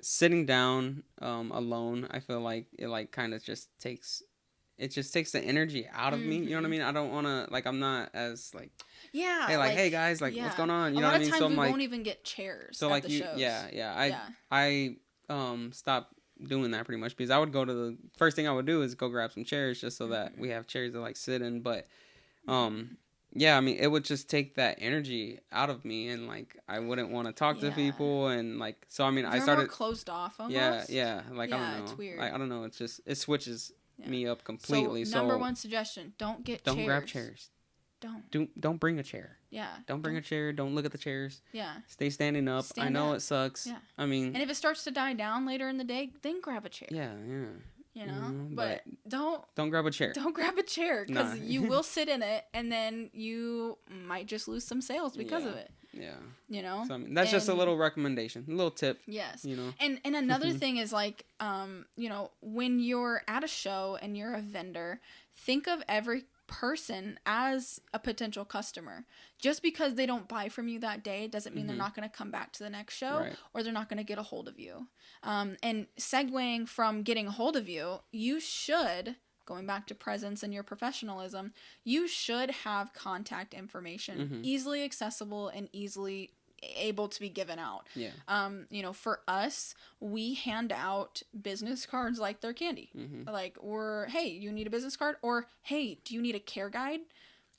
sitting down alone, I feel like it kind of just takes the energy out of me. You know what I mean? I don't want to, I'm not as hey guys, what's going on? You know what I mean? A lot of times we won't even get chairs at the shows. I stopped doing that pretty much, because I would go to the first thing I would do is go grab some chairs just so that we have chairs to sit in. But I mean, it would just take that energy out of me, and I wouldn't want to talk to people, and so I mean, I started more closed off almost. I don't know, it's weird. I don't know, it switches me up completely. So number one suggestion: don't grab chairs. Don't bring a chair. Yeah. Don't bring a chair. Don't look at the chairs. Yeah. Stay standing up. I know it sucks. Yeah. I mean. And if it starts to die down later in the day, then grab a chair. Yeah. But don't grab a chair. Don't grab a chair, because you will sit in it, and then you might just lose some sales because of it. Yeah. So, I mean, that's just a little recommendation, a little tip. Yes. And another thing is when you're at a show and you're a vendor, think of every person as a potential customer. Just because they don't buy from you that day doesn't mean they're not going to come back to the next show, or they're not going to get a hold of you. And segueing from getting a hold of you, you should, going back to presence and your professionalism, you should have contact information easily accessible and easily able to be given out. Yeah. You know, for us, we hand out business cards like they're candy. Like, or, hey, you need a business card? Or, hey, do you need a care guide?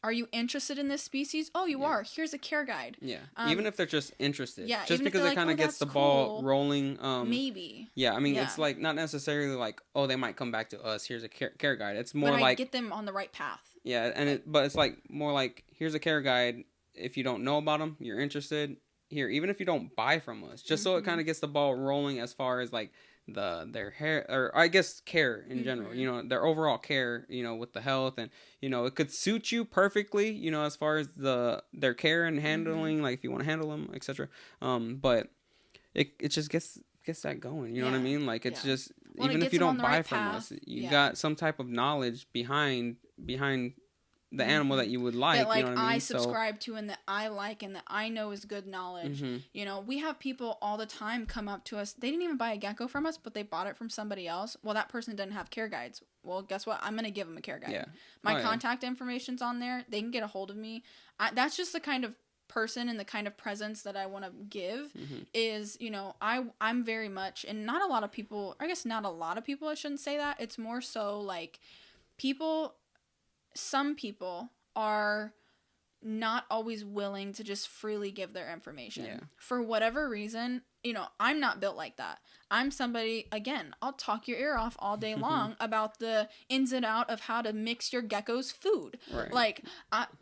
Are you interested in this species? Oh, you are. Here's a care guide. Yeah. Even if they're just interested. Yeah. Just because it kind of gets the ball rolling. Maybe. Yeah. I mean, it's like not necessarily like, oh, they might come back to us. Here's a care guide. It's more but like get them on the right path. Yeah, and but it's like more like, here's a care guide. If you don't know about them, you're interested. Here, even if you don't buy from us, just so it kind of gets the ball rolling as far as like their hair, or I guess care in general, you know, their overall care, you know, with the health, and you know, it could suit you perfectly, you know, as far as their care and handling, like if you want to handle them, etc. But it just gets that going, you know what I mean? Like it's just, even if you don't buy from us, you got some type of knowledge behind the animal that you would like, that, like, you know what I mean? subscribe to, and that I like, and that I know is good knowledge. You know, we have people all the time come up to us. They didn't even buy a gecko from us, but they bought it from somebody else. Well, that person didn't have care guides. Well, guess what? I'm going to give them a care guide. Yeah. My contact information's on there. They can get a hold of me. That's just the kind of person and the kind of presence that I want to give is, you know, I'm very much, and not a lot of people, I guess not a lot of people, I shouldn't say that. It's more so like some people are not always willing to just freely give their information. Yeah. For whatever reason, you know, I'm not built like that. I'm somebody, again, I'll talk your ear off all day long about the ins and out of how to mix your gecko's food. Right. Like,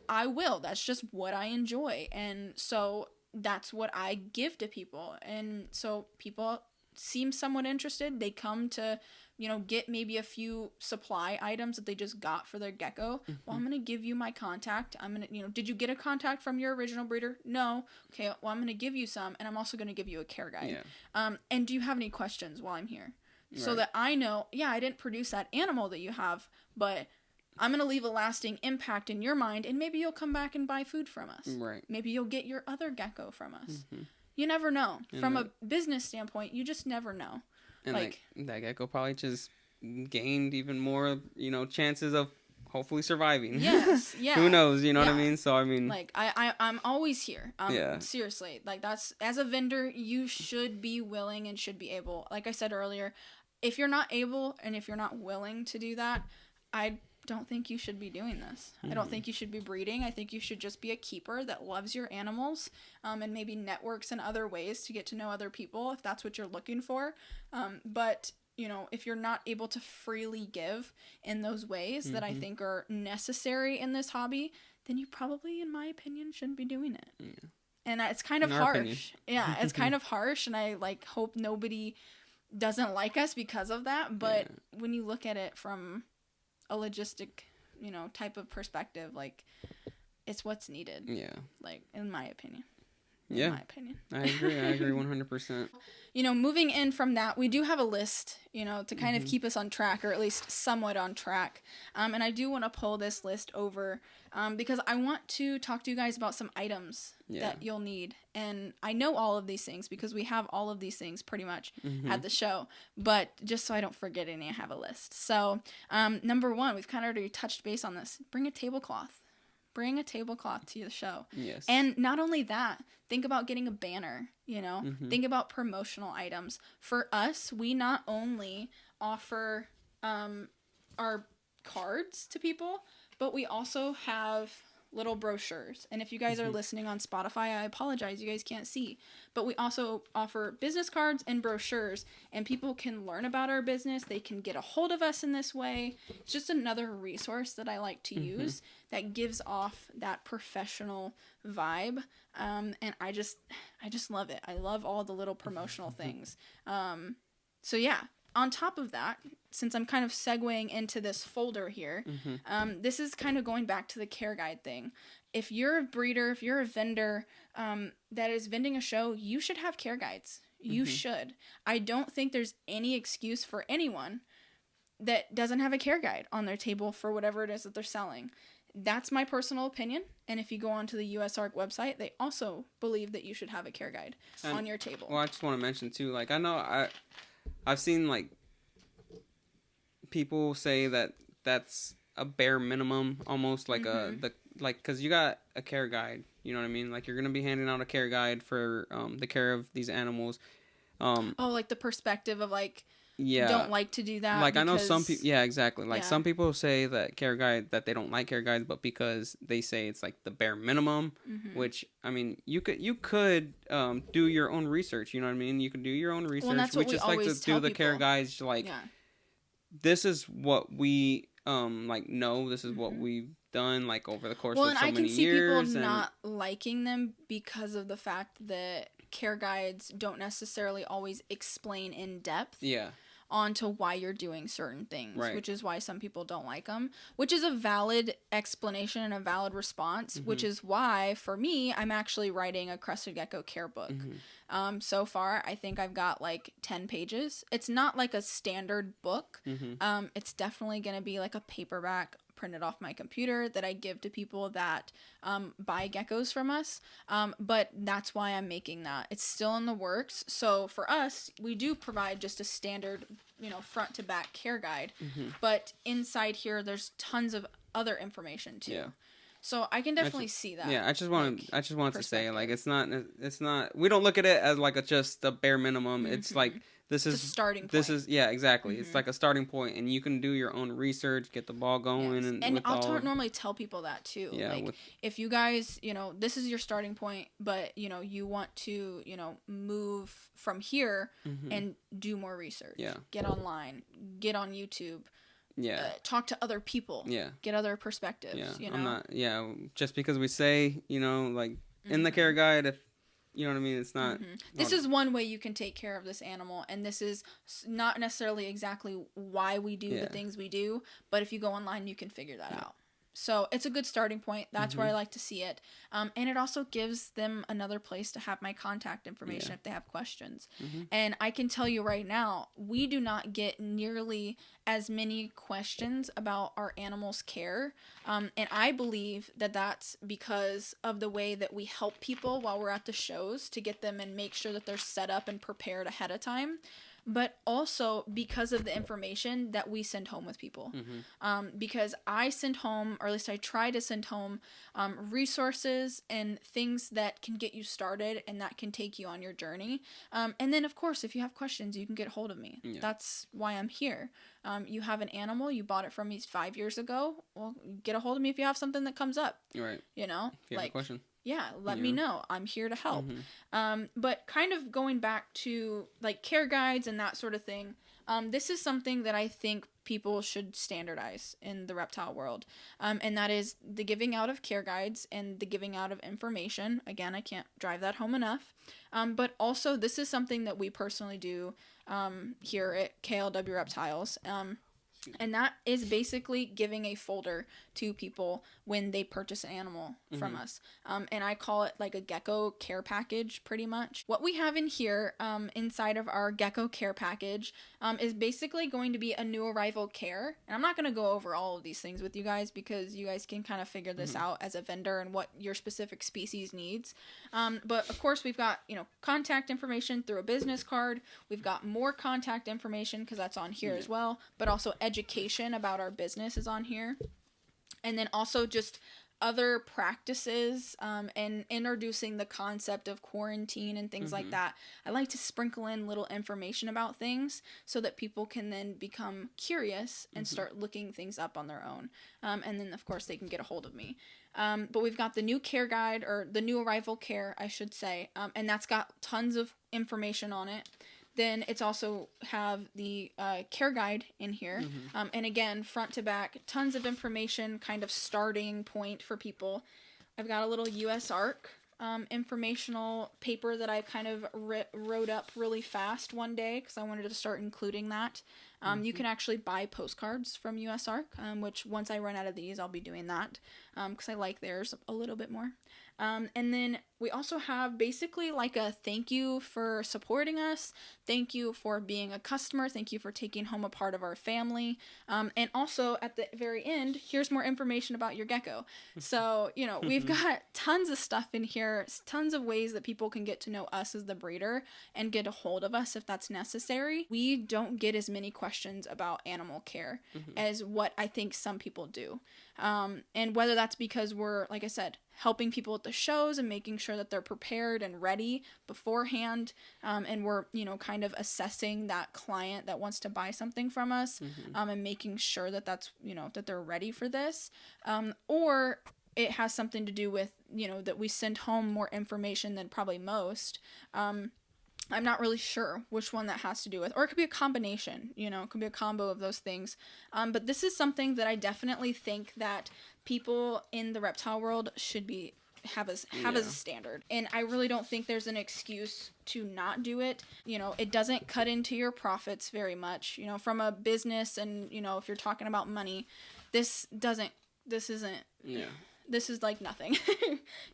I will. That's just what I enjoy. And so that's what I give to people. And so people seem somewhat interested. They come to, you know, get maybe a few supply items that they just got for their gecko. Well, I'm going to give you my contact. I'm going to, you know, did you get a contact from your original breeder? No. Okay, well, I'm going to give you some, and I'm also going to give you a care guide. Yeah. And do you have any questions while I'm here? So that I know, I didn't produce that animal that you have, but I'm going to leave a lasting impact in your mind, and maybe you'll come back and buy food from us. Right. Maybe you'll get your other gecko from us. You never know. And from a business standpoint, you just never know. And like that gecko probably just gained even more, you know, chances of hopefully surviving. Yes, yeah. Who knows, you know what I mean? So I mean, like I'm always here. Seriously, like that's, as a vendor, you should be willing and should be able. Like I said earlier, if you're not able and if you're not willing to do that, I don't think you should be doing this. I don't think you should be breeding. I think you should just be a keeper that loves your animals, and maybe networks in other ways to get to know other people if that's what you're looking for. But, you know, if you're not able to freely give in those ways that I think are necessary in this hobby, then you probably, in my opinion, shouldn't be doing it. Yeah. And it's kind of harsh. Yeah, it's kind of harsh, and I like hope nobody doesn't like us because of that. But when you look at it from a logistic, you know, type of perspective, like, it's what's needed. Yeah. Like, in my opinion. In my opinion. I agree 100%. You know, moving in from that, we do have a list, you know, to kind of keep us on track, or at least somewhat on track. And I do want to pull this list over because I want to talk to you guys about some items that you'll need. And I know all of these things because we have all of these things pretty much at the show. But just so I don't forget any, I have a list. So, number one, we've kind of already touched base on this. Bring a tablecloth. Bring a tablecloth to the show. Yes. And not only that, think about getting a banner, you know? Think about promotional items. For us, we not only offer our cards to people, but we also have little brochures. And if you guys are listening on Spotify, I apologize, you guys can't see. But we also offer business cards and brochures, and people can learn about our business. They can get a hold of us in this way. It's just another resource that I like to use that gives off that professional vibe. And I just love it. I love all the little promotional things. So yeah, on top of that, since I'm kind of segueing into this folder here, this is kind of going back to the care guide thing. If you're a breeder, if you're a vendor that is vending a show, you should have care guides. You should. I don't think there's any excuse for anyone that doesn't have a care guide on their table for whatever it is that they're selling. That's my personal opinion. And if you go onto the USARC website, they also believe that you should have a care guide on your table. Well, I just want to mention too, like, I know I've seen like people say that that's a bare minimum, almost like like, because you got a care guide, you know what I mean? Like, you're going to be handing out a care guide for the care of these animals. Like the perspective of, like, yeah, don't like to do that. Like, because, I know some people, yeah, exactly. Like, yeah. some people say that that they don't like care guides, but because they say it's, like, the bare minimum, which, I mean, you could do your own research, you know what I mean? You could do your own research. Well, that's what we just always like to tell do the care people. guides, like, this is what we, like, know, this is what we've done, like, over the course of so many years. Well, and I can see people not liking them because of the fact that care guides don't necessarily always explain in depth onto why you're doing certain things, which is why some people don't like them, which is a valid explanation and a valid response, which is why, for me, I'm actually writing a crested gecko care book. So far, I think I've got like 10 pages. It's not like a standard book. It's definitely going to be like a paperback printed off my computer that I give to people that buy geckos from us. But that's why I'm making that. It's still in the works. So for us, we do provide just a standard, front to back care guide. But inside here, there's tons of other information too. Yeah. So I can definitely see that. Yeah, I just wanted to say, like, it's not, we don't look at it as like just a bare minimum. It's like, this is a starting point. This is, yeah, exactly. It's like a starting point, and you can do your own research, get the ball going. Yes. And I'll normally tell people that too. Yeah, like, if you guys, this is your starting point, but, you want to, move from here and do more research. Yeah. Get online, get on YouTube. Yeah. Talk to other people. Yeah. Get other perspectives. Yeah. I'm not. Yeah. Just because we say, like in the care guide, if you know what I mean, it's not. This is one way you can take care of this animal, and this is not necessarily exactly why we do the things we do. But if you go online, you can figure that out. So it's a good starting point. That's where I like to see it. And it also gives them another place to have my contact information if they have questions. And I can tell you right now, we do not get nearly as many questions about our animals' care. And I believe that that's because of the way that we help people while we're at the shows to get them and make sure that they're set up and prepared ahead of time. But also because of the information that we send home with people. Because I send home, or at least I try to send home, resources and things that can get you started and that can take you on your journey. And then, of course, if you have questions, you can get a hold of me. Yeah. That's why I'm here. You have an animal, you bought it from me 5 years ago, well, get a hold of me if you have something that comes up. Right. If you have a question. Yeah, let me know. I'm here to help. But kind of going back to like care guides and that sort of thing, this is something that I think people should standardize in the reptile world. And that is the giving out of care guides and the giving out of information. Again, I can't drive that home enough. But also this is something that we personally do here at KLW Reptiles. And that is basically giving a folder to people when they purchase an animal from us. And I call it like a gecko care package, pretty much. What we have in here inside of our gecko care package is basically going to be a new arrival care. And I'm not going to go over all of these things with you guys because you guys can kind of figure this out as a vendor and what your specific species needs. But of course, we've got, contact information through a business card. We've got more contact information because that's on here as well, but also education about our business is on here. And then also just other practices and introducing the concept of quarantine and things like that. I like to sprinkle in little information about things so that people can then become curious and start looking things up on their own. And then, of course, they can get a hold of me. But we've got the new care guide, or the new arrival care, I should say, and that's got tons of information on it. Then it's also have the care guide in here. And again, front to back, tons of information, kind of starting point for people. I've got a little US ARC informational paper that I kind of wrote up really fast one day because I wanted to start including that. You can actually buy postcards from US ARC, which once I run out of these, I'll be doing that because I like theirs a little bit more. And then we also have basically like a thank you for supporting us. Thank you for being a customer. Thank you for taking home a part of our family. And also at the very end, here's more information about your gecko. So, you know, we've got tons of stuff in here, tons of ways that people can get to know us as the breeder and get a hold of us if that's necessary. We don't get as many questions about animal care as what I think some people do. And whether that's because we're, like I said, helping people at the shows and making sure that they're prepared and ready beforehand, and we're, you know, kind of assessing that client that wants to buy something from us, and making sure that that's, you know, that they're ready for this, or it has something to do with, you know, that we send home more information than probably most. I'm not really sure which one that has to do with, or it could be a combination, you know, it could be a combo of those things. But this is something that I definitely think that people in the reptile world should have as a standard. And I really don't think there's an excuse to not do it. You know, it doesn't cut into your profits very much, you know, from a business. And, you know, if you're talking about money, this is like nothing,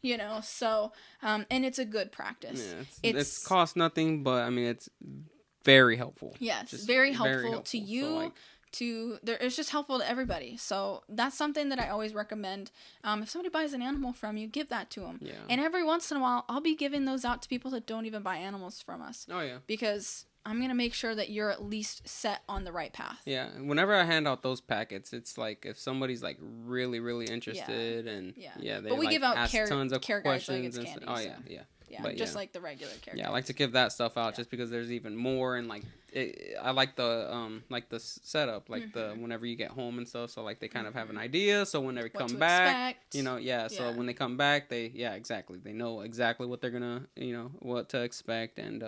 you know, so, and it's a good practice. Yeah, it's cost nothing, but I mean, it's very helpful. Yes, very helpful to you, so, it's just helpful to everybody. So that's something that I always recommend. If somebody buys an animal from you, give that to them. Yeah. And every once in a while, I'll be giving those out to people that don't even buy animals from us. Oh, yeah. Because I'm going to make sure that you're at least set on the right path. Yeah. Whenever I hand out those packets, it's like if somebody's like really, really interested and they but we like give out ask tons of care questions guides like it's candy. Oh, so. yeah. Yeah, but just like the regular care guides. I like to give that stuff out just because there's even more, and like I like the setup, like the whenever you get home and stuff, so like they kind of have an idea, so when they come back, you know, so when they come back, exactly, they know exactly what they're gonna, you know, what to expect, and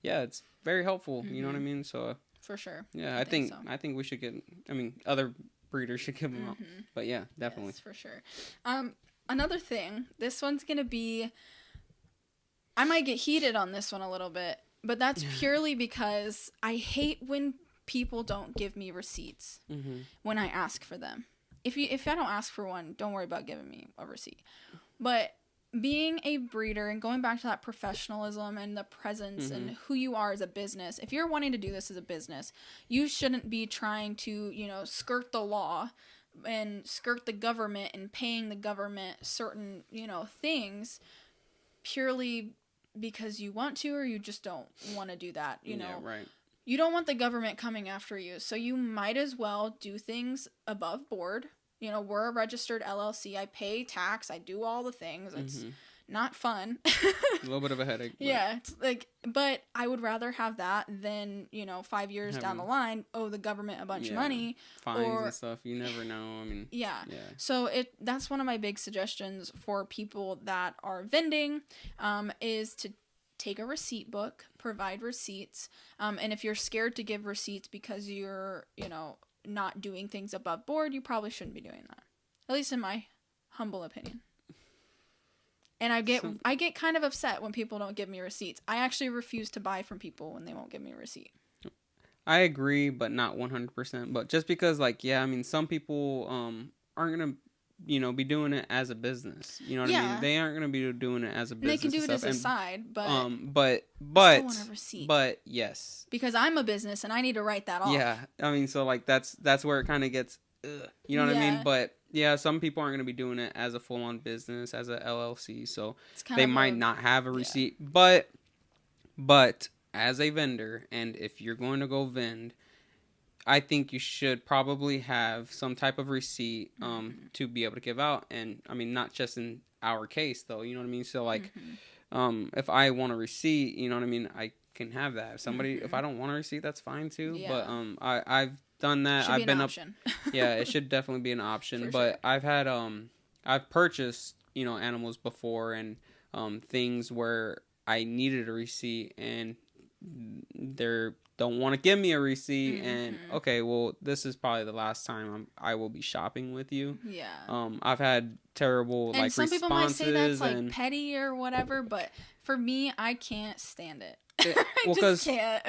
it's very helpful, you know what I mean? So for sure. Yeah, I think we should get, I mean, other breeders should give them out, but yeah, definitely. Yes, for sure. Another thing, this one's gonna be, I might get heated on this one a little bit, but that's purely because I hate when people don't give me receipts when I ask for them. If I don't ask for one, don't worry about giving me a receipt. But being a breeder and going back to that professionalism and the presence and who you are as a business, if you're wanting to do this as a business, you shouldn't be trying to, you know, skirt the law and skirt the government and paying the government certain, you know, things purely because you want to, or you just don't want to do that, you know. Yeah, right. You don't want the government coming after you, so you might as well do things above board. You know, we're a registered LLC. I pay tax. I do all the things. It's not fun. A little bit of a headache. But... Yeah, it's like, but I would rather have that than, you know, 5 years down the line, owe the government a bunch of money. Fines and stuff. You never know. I mean, So that's one of my big suggestions for people that are vending, is to take a receipt book, provide receipts. And if you're scared to give receipts because you're, you know, not doing things above board, you probably shouldn't be doing that. At least in my humble opinion. And I get kind of upset when people don't give me receipts. I actually refuse to buy from people when they won't give me a receipt. I agree, but not 100%. But just because, like, I mean, some people aren't going to, you know, be doing it as a business. You know what I mean? They aren't going to be doing it as a business. They can do it as a side, but... But still want a receipt. But, yes. Because I'm a business and I need to write that off. Yeah, I mean, so, like, that's where it kind of gets... you know what I mean? But... Yeah, some people aren't going to be doing it as a full-on business, as a LLC, so they might not have a receipt. But as a vendor, and if you're going to go vend, I think you should probably have some type of receipt to be able to give out. And, I mean, not just in our case, though, you know what I mean? So, like, if I want a receipt, you know what I mean, I can have that. If if I don't want a receipt, that's fine, too. Yeah. But I've done that. I've been option. Yeah, it should definitely be an option. But sure. I've had I've purchased, you know, animals before, and things where I needed a receipt and they don't want to give me a receipt, and okay, well, this is probably the last time I will be shopping with you. Yeah. I've had terrible and like responses. And some people might say that's like petty or whatever, but for me, I can't stand it. I just can't.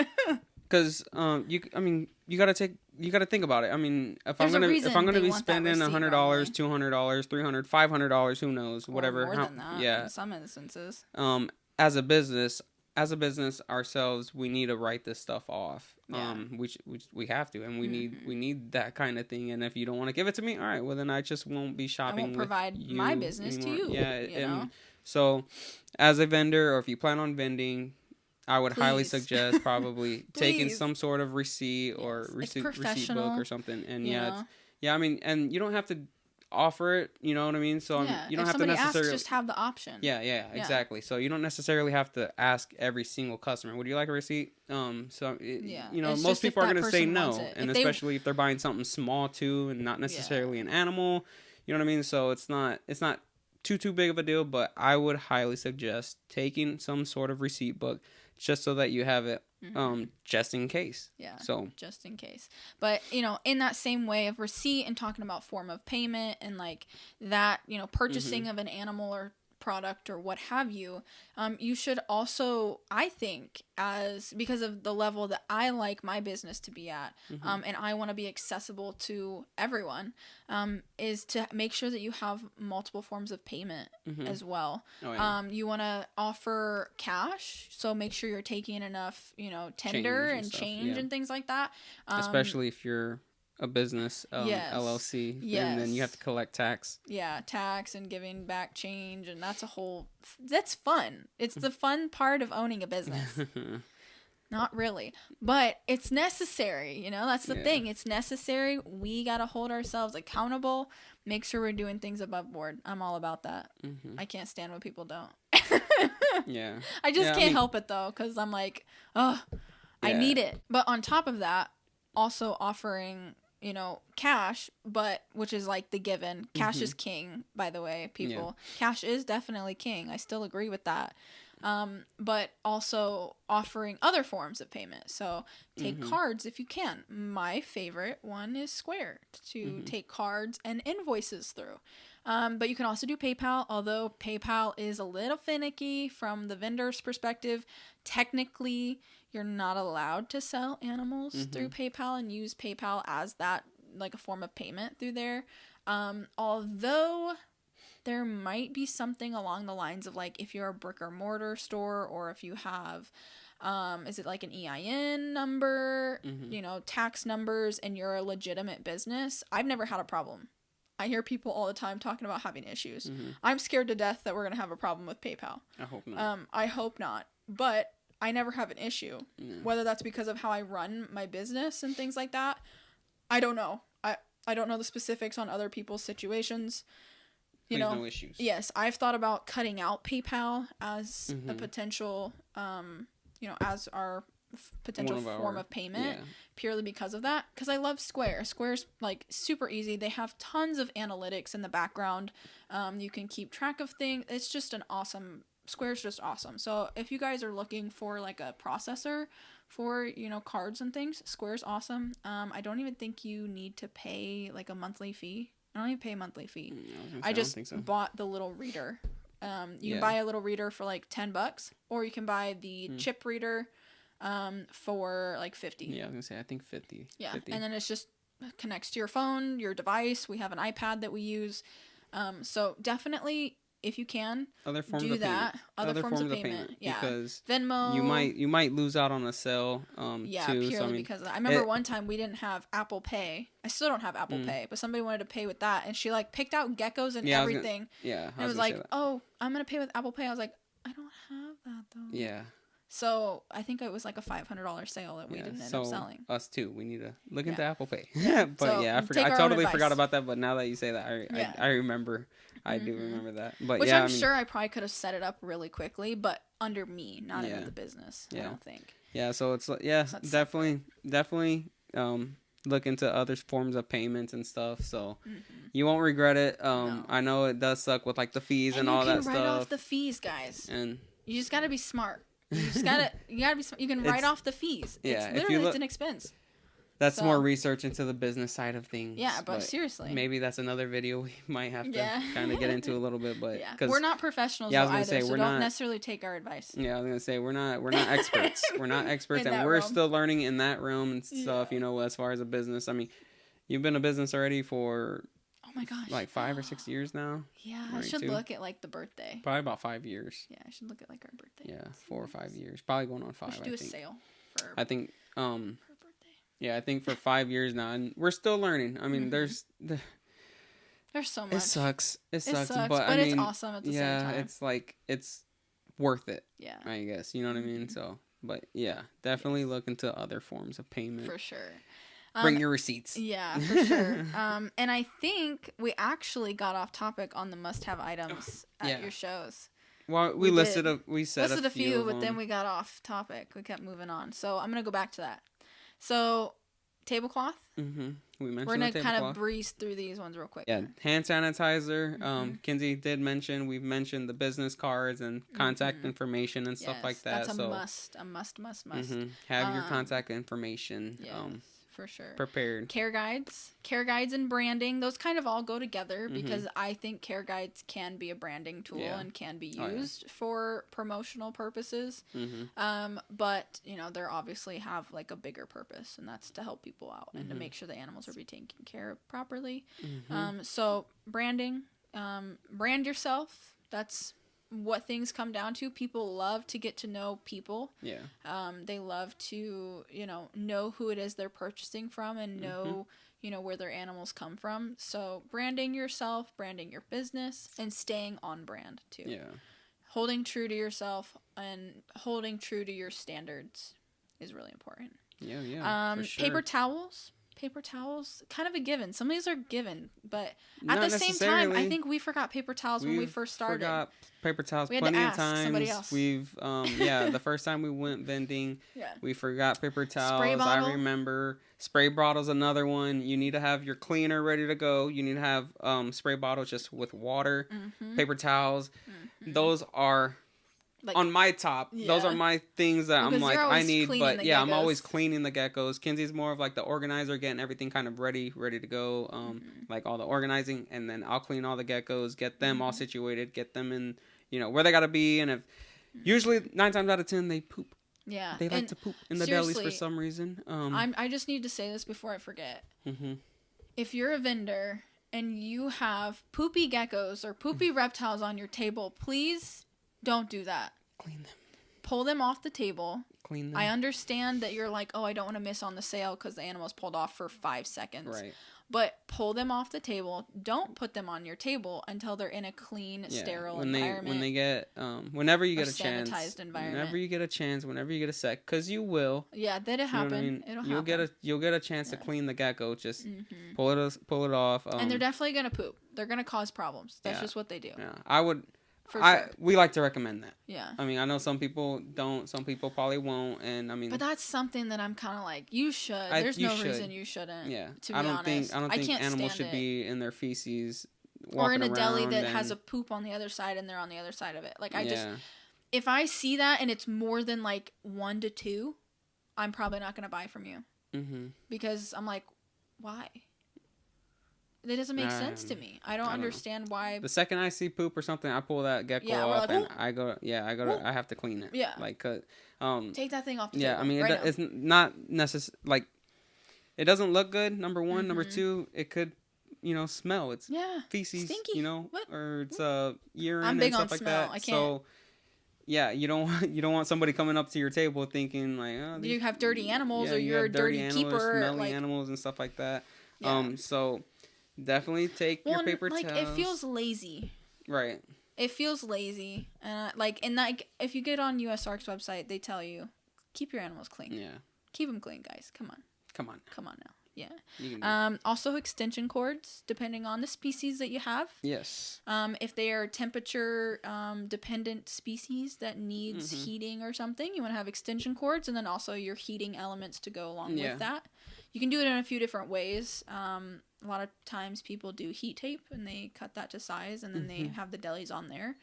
Because you gotta take you got to think about it. I mean, if There's I'm a reason gonna they be want that spending receipt $100, normally. $200, $300, $500, who knows, whatever. Or more than that, in some instances. As a business ourselves, we need to write this stuff off. Yeah. We have to, and we need that kind of thing. And if you don't want to give it to me, all right, well then I just won't be shopping. I won't provide with you my business anymore. to you. Yeah, you know? So as a vendor, or if you plan on vending, I would highly Please. suggest probably taking Please. some sort of receipt or receipt book or something. And I mean, and you don't have to offer it, you know what I mean? So you don't have to necessarily just have the option. Yeah, exactly. So you don't necessarily have to ask every single customer, would you like a receipt? Most people are going to say no, and especially if they're buying something small too, and not necessarily an animal, you know what I mean? So it's not too big of a deal, but I would highly suggest taking some sort of receipt book just so that you have it just in case. Yeah. So just in case. But, in that same way of receipt and talking about form of payment and like that, purchasing of an animal or product or what have you, you should also, I think, because of the level that I like my business to be at, and I want to be accessible to everyone, is to make sure that you have multiple forms of payment as well. Oh, yeah. You want to offer cash, so make sure you're taking enough, tender and change and things like that. Especially if you're a business LLC, and then you have to collect tax. Yeah, tax and giving back change, and that's fun. It's the fun part of owning a business. Not really, but it's necessary. That's the thing. It's necessary. We gotta hold ourselves accountable. Make sure we're doing things above board. I'm all about that. I can't stand when people don't. I just can't help it though, because I'm like, I need it. But on top of that, also offering cash, but which is like the given. Cash is king, by the way, people. Cash is definitely king. I still agree with that. But also offering other forms of payment. So take cards if you can. My favorite one is Square, to take cards and invoices through. But you can also do PayPal, although PayPal is a little finicky from the vendor's perspective. Technically, you're not allowed to sell animals through PayPal and use PayPal as that, like a form of payment through there. Although there might be something along the lines of like if you're a brick or mortar store, or if you have, is it like an EIN number, tax numbers, and you're a legitimate business. I've never had a problem. I hear people all the time talking about having issues. I'm scared to death that we're going to have a problem with PayPal. I hope not. I hope not. But I never have an issue. Whether that's because of how I run my business and things like that, I don't know. I don't know the specifics on other people's situations. No issues. Yes, I've thought about cutting out PayPal as a potential, as our potential form of payment, purely because of that. Because I love Square. Square's like super easy. They have tons of analytics in the background. You can keep track of things. It's just Square's just awesome. So if you guys are looking for like a processor for, cards and things, Square's awesome. I don't even think you need to pay like a monthly fee. I don't even pay a monthly fee. I just bought the little reader. You can buy a little reader for like $10, or you can buy the chip reader for like $50. Yeah, I was gonna say I think 50. Yeah, 50. And then it's just connects to your phone, your device. We have an iPad that we use. So definitely, if you can, other forms do of that. Payment. Other forms of payment. Yeah, because Venmo. You might lose out on a sale. Purely because I remember one time we didn't have Apple Pay. I still don't have Apple Pay, but somebody wanted to pay with that, and she like picked out geckos and everything. And it was like, oh, I'm gonna pay with Apple Pay. I was like, I don't have that though. Yeah. So I think it was like a $500 sale that we didn't end up selling. Us too. We need to look into Apple Pay. But so I totally forgot about that. But now that you say that, I remember. I do remember that. But which I'm sure I probably could have set it up really quickly, but under me, not under the business. I don't think. Yeah. So it's definitely look into other forms of payments and stuff. So you won't regret it. No. I know it does suck with like the fees and all that stuff. You can write off the fees, guys. And you just gotta be smart. You gotta be. You can write off the fees. It's literally it's an expense. That's more research into the business side of things. Yeah, but seriously. Maybe that's another video we might have to kind of get into a little bit. But we're not professionals either, so don't necessarily take our advice. Yeah, I was going to say, we're not experts. We're not experts, and we're still learning in that realm and stuff, you know, as far as a business. I mean, you've been a business already for... Oh my gosh. Like 5 or 6 years now? Yeah, I should look at like the birthday. Probably about 5 years. Yeah, I should look at like our birthday. Yeah, 4 or 5 years. Probably going on 5, we should do a sale for I think, for birthday. Yeah, I think for 5 years now. And we're still learning. I mean, there's so much. It sucks, but I mean, it's awesome at the same time. Yeah, it's like, it's worth it. Yeah. I guess, you know what I mean? So, but yeah, definitely look into other forms of payment. For sure. Bring your receipts. Yeah, for sure. And I think we actually got off topic on the must-have items at your shows. Well, we listed a few, but then we got off topic. We kept moving on. So I'm going to go back to that. So, tablecloth. Mm-hmm. We're going to kind of breeze through these ones real quick. Yeah, hand sanitizer. Kinsey did mention, we've mentioned the business cards and contact information and stuff like that. That's a must. Have your contact information. Yes. For sure. Prepared. Care guides and branding, those kind of all go together because I think care guides can be a branding tool and can be used for promotional purposes. But, you know, they obviously have like a bigger purpose, and that's to help people out and to make sure the animals are being taken care of properly. So branding, brand yourself. That's what things come down to. People love to get to know people. Yeah. They love to, you know who it is they're purchasing from and know, you know, where their animals come from. So branding yourself, branding your business, and staying on brand too. Yeah. Holding true to yourself and holding true to your standards is really important. Yeah, for sure. Paper towels, kind of a given. Some of these are given, but at the same time, I think we forgot paper towels when we first started. Forgot paper towels plenty of times. Somebody else. We've, the first time we went vending, we forgot paper towels. Spray bottle. I remember spray bottle's another one. You need to have your cleaner ready to go. You need to have spray bottles just with water. Paper towels. Those are... Like, on my top, those are my things that I'm like, I need, but I'm always cleaning the geckos. Kinsey's more of like the organizer, getting everything kind of ready to go, like all the organizing, and then I'll clean all the geckos, get them all situated, get them in, you know, where they gotta be, and if, usually 9 times out of 10, they poop. Yeah. They like to poop in the delis for some reason. I just need to say this before I forget. If you're a vendor and you have poopy geckos or poopy reptiles on your table, please... don't do that. Clean them. Pull them off the table. Clean them. I understand that you're like, oh, I don't want to miss on the sale because the animal's pulled off for 5 seconds. Right. But pull them off the table. Don't put them on your table until they're in a clean, sterile environment. When they get, whenever you get a chance. Sanitized environment. Whenever you get a chance, whenever you get a sec, because you will. Yeah, that'll happen. I mean? It'll happen. You'll get a chance to clean the gecko. Just pull it off. And they're definitely gonna poop. They're gonna cause problems. That's just what they do. Yeah, I would. We like to recommend that. Yeah. I mean, I know some people don't. Some people probably won't. And I mean, but that's something that I'm kind of like, you should. There's no reason you shouldn't. Yeah. To be honest, I don't think animals should be in their feces. Or in a deli that has a poop on the other side and they're on the other side of it. Like if I see that and it's more than like 1 to 2, I'm probably not gonna buy from you. Because I'm like, why? That doesn't make sense to me. I don't understand why. The second I see poop or something, I pull that gecko off and I have to clean it. Yeah. Like, take that thing off the table. Yeah, I mean, it's not necessary. Like, it doesn't look good, number one. Number two, it could, smell. It's feces, stinky. Or it's urine and stuff like that. I can't. So, yeah, you don't want somebody coming up to your table thinking like, oh, you have dirty animals or you're a dirty keeper, smelly animals and stuff like that. Yeah. So. Definitely take your paper towels. It feels lazy. Right. It feels lazy. If you get on USARK's website, they tell you, keep your animals clean. Yeah. Keep them clean, guys. Come on now. Yeah. Also extension cords, depending on the species that you have. Yes. If they are temperature dependent species that needs heating or something, you want to have extension cords, and then also your heating elements to go along with that. You can do it in a few different ways. A lot of times people do heat tape and they cut that to size and then they have the delis on there.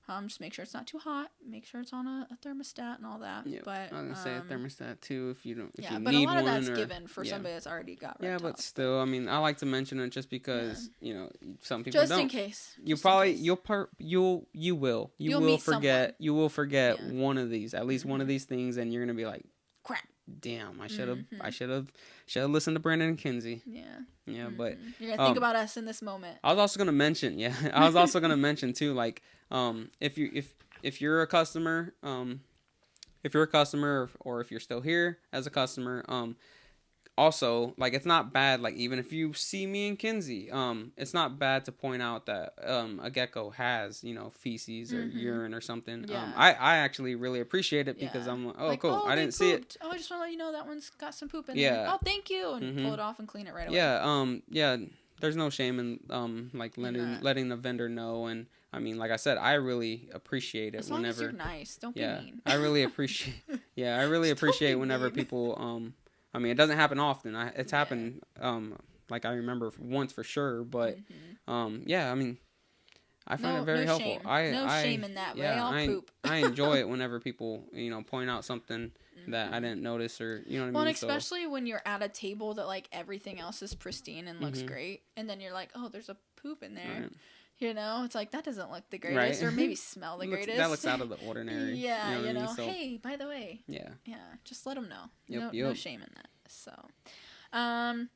Just make sure it's not too hot. Make sure it's on a thermostat and all that. Yeah, but I was gonna say a thermostat too if you don't. If you but need a lot of one that's or, given for somebody that's already got reptiles. Yeah, but still, I mean, I like to mention it just because some people just don't. in case. You will forget one of these, at least one of these things, and you're gonna be like, crap. Damn, I should have listened to Brandon and Kinsey. Yeah, but you're gonna think about us in this moment. I was also gonna mention, too, like, if you're a customer, or if you're still here as a customer, also, like, it's not bad, like, even if you see me and Kinsey, it's not bad to point out that a gecko has, feces or urine or something. I actually really appreciate it because I'm like, cool, I didn't see it. Oh, I just want to let you know that one's got some poop in there. Oh, thank you, and pull it off and clean it right away. Yeah, there's no shame in like letting the vendor know. And I mean, like I said, I really appreciate it as long as you're nice. Don't be mean. I really appreciate whenever people I mean, it doesn't happen often. It's happened, like I remember once for sure. But, I mean, I find it very helpful. No shame in that way. I'll poop. I enjoy it whenever people, point out something that I didn't notice or, you know what I mean? Well, and especially when you're at a table that, like, everything else is pristine and looks great. And then you're like, oh, there's a poop in there. Right. It's like, that doesn't look the greatest, or maybe smell the greatest. That looks out of the ordinary. Yeah, So, hey, by the way. Yeah. Yeah, just let them know. Yep. No shame in that. So, and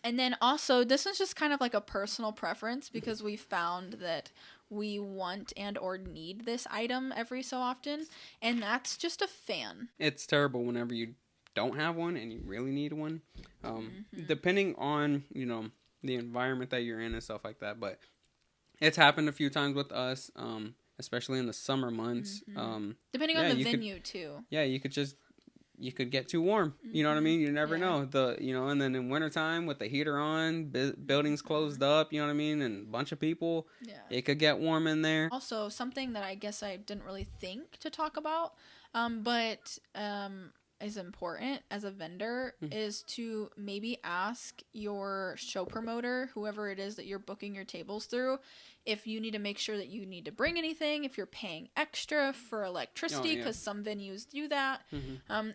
then also, this is just kind of like a personal preference because we found that we want and or need this item every so often, and that's just a fan. It's terrible whenever you don't have one and you really need one, depending on, the environment that you're in and stuff like that, but it's happened a few times with us, especially in the summer months. Depending on the venue, too. Yeah, you could get too warm. You know what I mean? You never know. And then in wintertime with the heater on, buildings closed up, you know what I mean? And a bunch of people, it could get warm in there. Also, something that I guess I didn't really think to talk about, but is important as a vendor is to maybe ask your show promoter, whoever it is that you're booking your tables through, if you need to make sure that you need to bring anything, if you're paying extra for electricity, because some venues do that.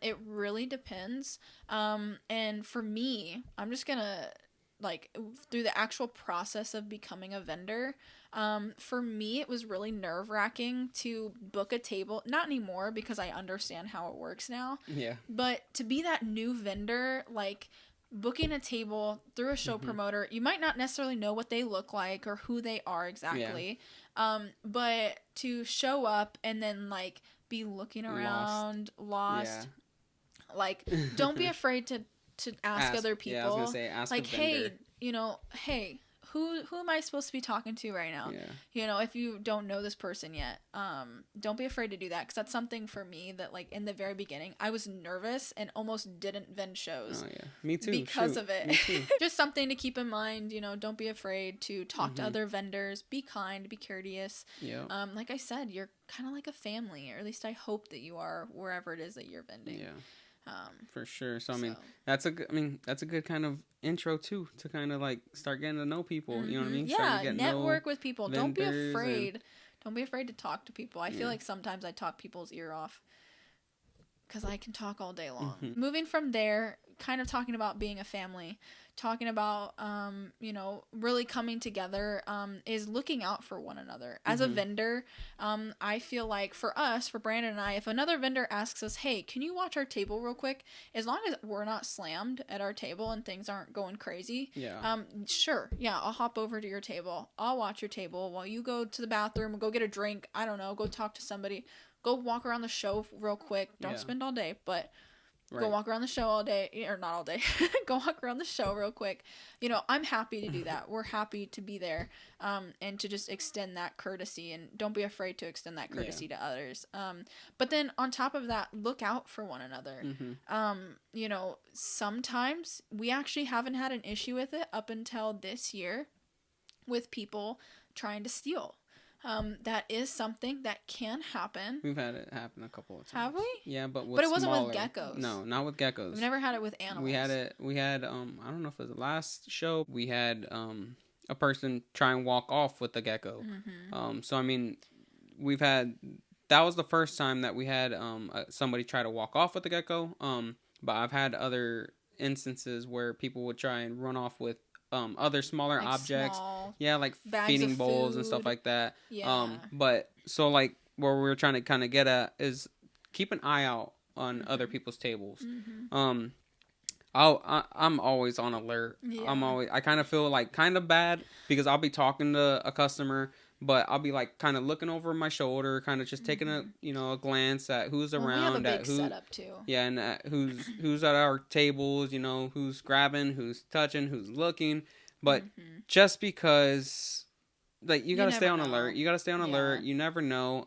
It really depends. And for me, I'm just gonna, like, through the actual process of becoming a vendor, for me, it was really nerve-wracking to book a table. Not anymore, because I understand how it works now. Yeah. But to be that new vendor, like, booking a table through a show promoter, you might not necessarily know what they look like or who they are exactly. But to show up and then, like, be looking around, lost. Like, don't be afraid to ask other people. Yeah, I was gonna say, ask like, the vendor. hey, who am I supposed to be talking to right now? If you don't know this person yet, don't be afraid to do that, because that's something for me that, like, in the very beginning, I was nervous and almost didn't vend shows. Oh yeah, me too. Because of it. Me too. Just something to keep in mind. Don't be afraid to talk to other vendors. Be kind. Be courteous. Yeah. Like I said, you're kind of like a family, or at least I hope that you are wherever it is that you're vending. Yeah. For sure. So I mean, that's a good kind of intro too, to kind of like start getting to know people. You know what I mean? Yeah, network with people. Don't be afraid. Don't be afraid to talk to people. I feel like sometimes I talk people's ear off because I can talk all day long. Moving from there, kind of talking about being a family, talking about really coming together, is looking out for one another. As a vendor, I feel like for Brandon and I, if another vendor asks us, hey, can you watch our table real quick? As long as we're not slammed at our table and things aren't going crazy, sure, I'll hop over to your table. I'll watch your table while you go to the bathroom, go get a drink, I don't know, go talk to somebody, go walk around the show real quick. Don't spend all day, but go walk around the show all day, or not all day. Go walk around the show real quick. I'm happy to do that. We're happy to be there, and to just extend that courtesy, and don't be afraid to extend that courtesy to others. But then on top of that, look out for one another. Sometimes we actually haven't had an issue with it up until this year with people trying to steal. That is something that can happen. We've had it happen a couple of times. Have we? Yeah, but it wasn't with geckos. No, not with geckos. We've never had it with animals. We had I don't know if it was the last show, we had a person try and walk off with the gecko. So I mean, we've had, that was the first time that we had somebody try to walk off with the gecko. But I've had other instances where people would try and run off with other smaller like objects. small Yeah, like feeding bowls and stuff like that. Yeah. But so like where we're trying to kind of get at is keep an eye out on other people's tables. I'm always on alert. Yeah. I kind of feel like kind of bad because I'll be talking to a customer, but I'll be like kind of looking over my shoulder, kind of just taking a a glance at who's around, we have a big at who setup too. Yeah, and who's at our tables, who's grabbing, who's touching, who's looking, but just because like you got to stay on alert. You got to stay on alert. You never know.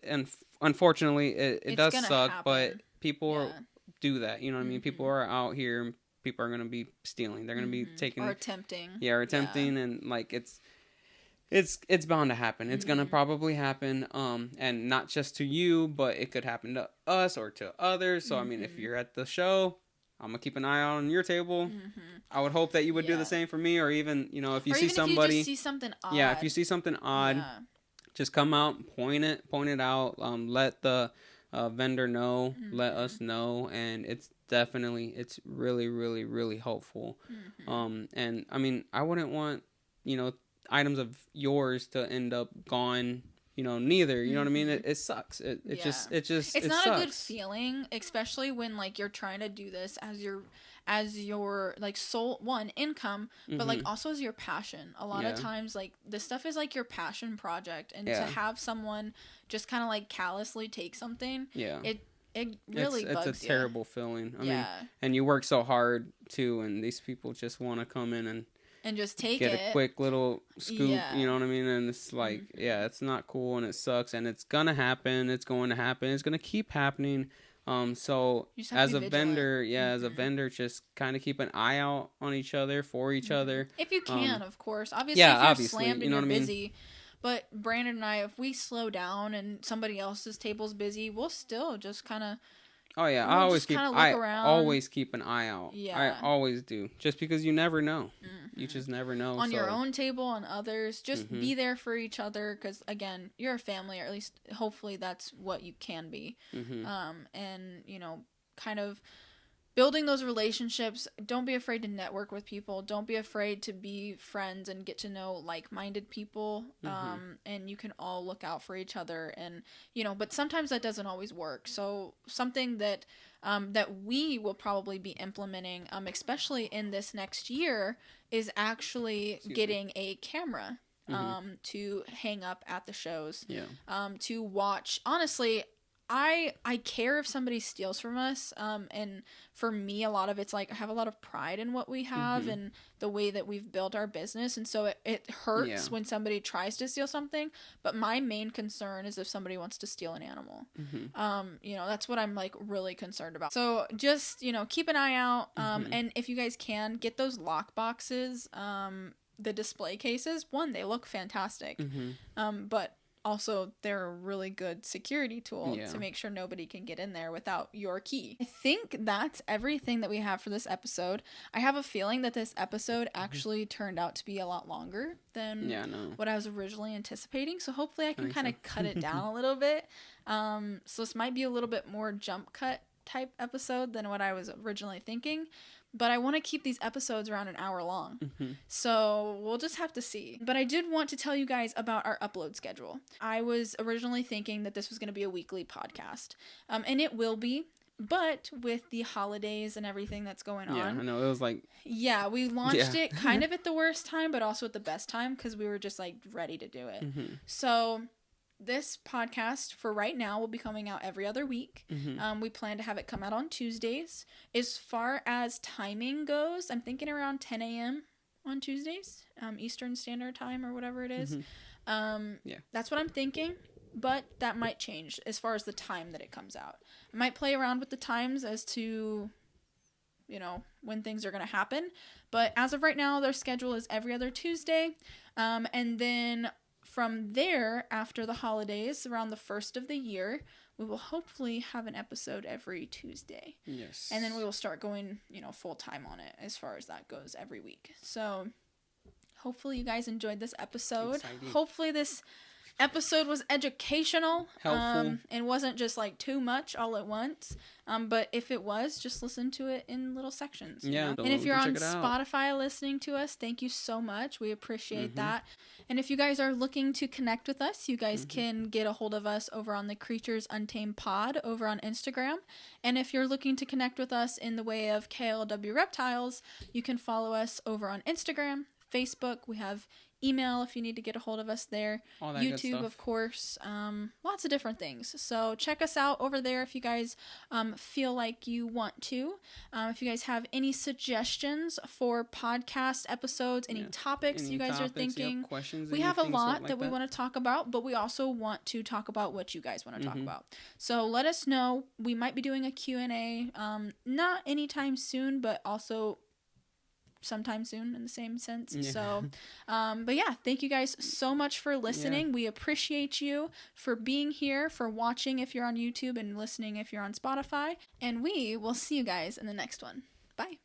And unfortunately it does suck, happen. But people do that. You know what I mean? People are out here and people are going to be stealing. They're going to be taking or attempting. Yeah, or attempting and like it's bound to happen. It's going to probably happen and not just to you, but it could happen to us or to others. So I mean, if you're at the show, I'm going to keep an eye out on your table. I would hope that you would do the same for me, or even, if you see somebody, if you just see something odd. Yeah, if you see something odd, just come out, point it out, let the vendor know, let us know, and it's really, really, really helpful. And I mean, I wouldn't want, items of yours to end up gone, neither. You know what I mean? It sucks. It's not a good feeling, especially when like you're trying to do this as your like sole income, but like also as your passion. A lot of times like this stuff is like your passion project, and to have someone just kind of like callously take something, it really bugs you. It's a terrible feeling. I mean, and you work so hard too, and these people just want to come in and just get a quick little scoop, you know what I mean? And it's like, it's not cool, and it sucks, and it's gonna happen. It's going to happen. It's gonna keep happening. So as a vendor, as a vendor, just kind of keep an eye out on each other, for each other. If you can, of course. Obviously, if you're slammed and you're busy. But Brandon and I, if we slow down and somebody else's table's busy, we'll still just kind of... Oh yeah, I always keep an eye out. Yeah, I always do. Just because you never know, you just never know. On your own table, on others, just be there for each other. Because again, you're a family, or at least hopefully that's what you can be. And kind of building those relationships. Don't be afraid to network with people. Don't be afraid to be friends and get to know like-minded people. And you can all look out for each other. And but sometimes that doesn't always work. So something that that we will probably be implementing, especially in this next year, is actually getting a camera to hang up at the shows. To watch. Honestly, I care if somebody steals from us, and for me, a lot of it's like I have a lot of pride in what we have and the way that we've built our business, and so it hurts when somebody tries to steal something, but my main concern is if somebody wants to steal an animal. That's what I'm like really concerned about. So just, keep an eye out, and if you guys can, get those lock boxes, the display cases. One, they look fantastic, but also, they're a really good security tool to make sure nobody can get in there without your key. I think that's everything that we have for this episode. I have a feeling that this episode actually turned out to be a lot longer than what I was originally anticipating. So hopefully I can kind of cut it down a little bit. So this might be a little bit more jump cut type episode than what I was originally thinking. But I want to keep these episodes around an hour long. So we'll just have to see. But I did want to tell you guys about our upload schedule. I was originally thinking that this was going to be a weekly podcast. And it will be. But with the holidays and everything that's going on. Yeah, I know. It was like... Yeah, we launched it kind of at the worst time, but also at the best time because we were just like ready to do it. So... this podcast for right now will be coming out every other week. We plan to have it come out on Tuesdays. As far as timing goes, I'm thinking around 10 a.m. on Tuesdays, Eastern Standard Time or whatever it is. That's what I'm thinking, but that might change as far as the time that it comes out. I might play around with the times as to, when things are going to happen. But as of right now, their schedule is every other Tuesday. And then... from there, after the holidays, around the first of the year, we will hopefully have an episode every Tuesday. Yes. And then we will start going, full time on it as far as that goes every week. So hopefully you guys enjoyed this episode. Exciting. Hopefully this episode was educational. Helpful. And wasn't just like too much all at once. But if it was, just listen to it in little sections. Yeah. And if you're on Spotify listening to us, thank you so much. We appreciate that. And if you guys are looking to connect with us, you guys can get a hold of us over on the Creatures Untamed Pod over on Instagram. And if you're looking to connect with us in the way of KLW Reptiles, you can follow us over on Instagram, Facebook. We have email if you need to get a hold of us there. All that YouTube, good stuff. of course. Lots of different things. So check us out over there if you guys feel like you want to. If you guys have any suggestions for podcast episodes, any topics you guys are thinking, we have a lot that we want to talk about, but we also want to talk about what you guys want to talk about. So let us know. We might be doing a Q&A, not anytime soon, but also sometime soon in the same sense. So but yeah, thank you guys so much for listening. We appreciate you for being here, for watching if you're on YouTube, and listening if you're on Spotify, and we will see you guys in the next one. Bye.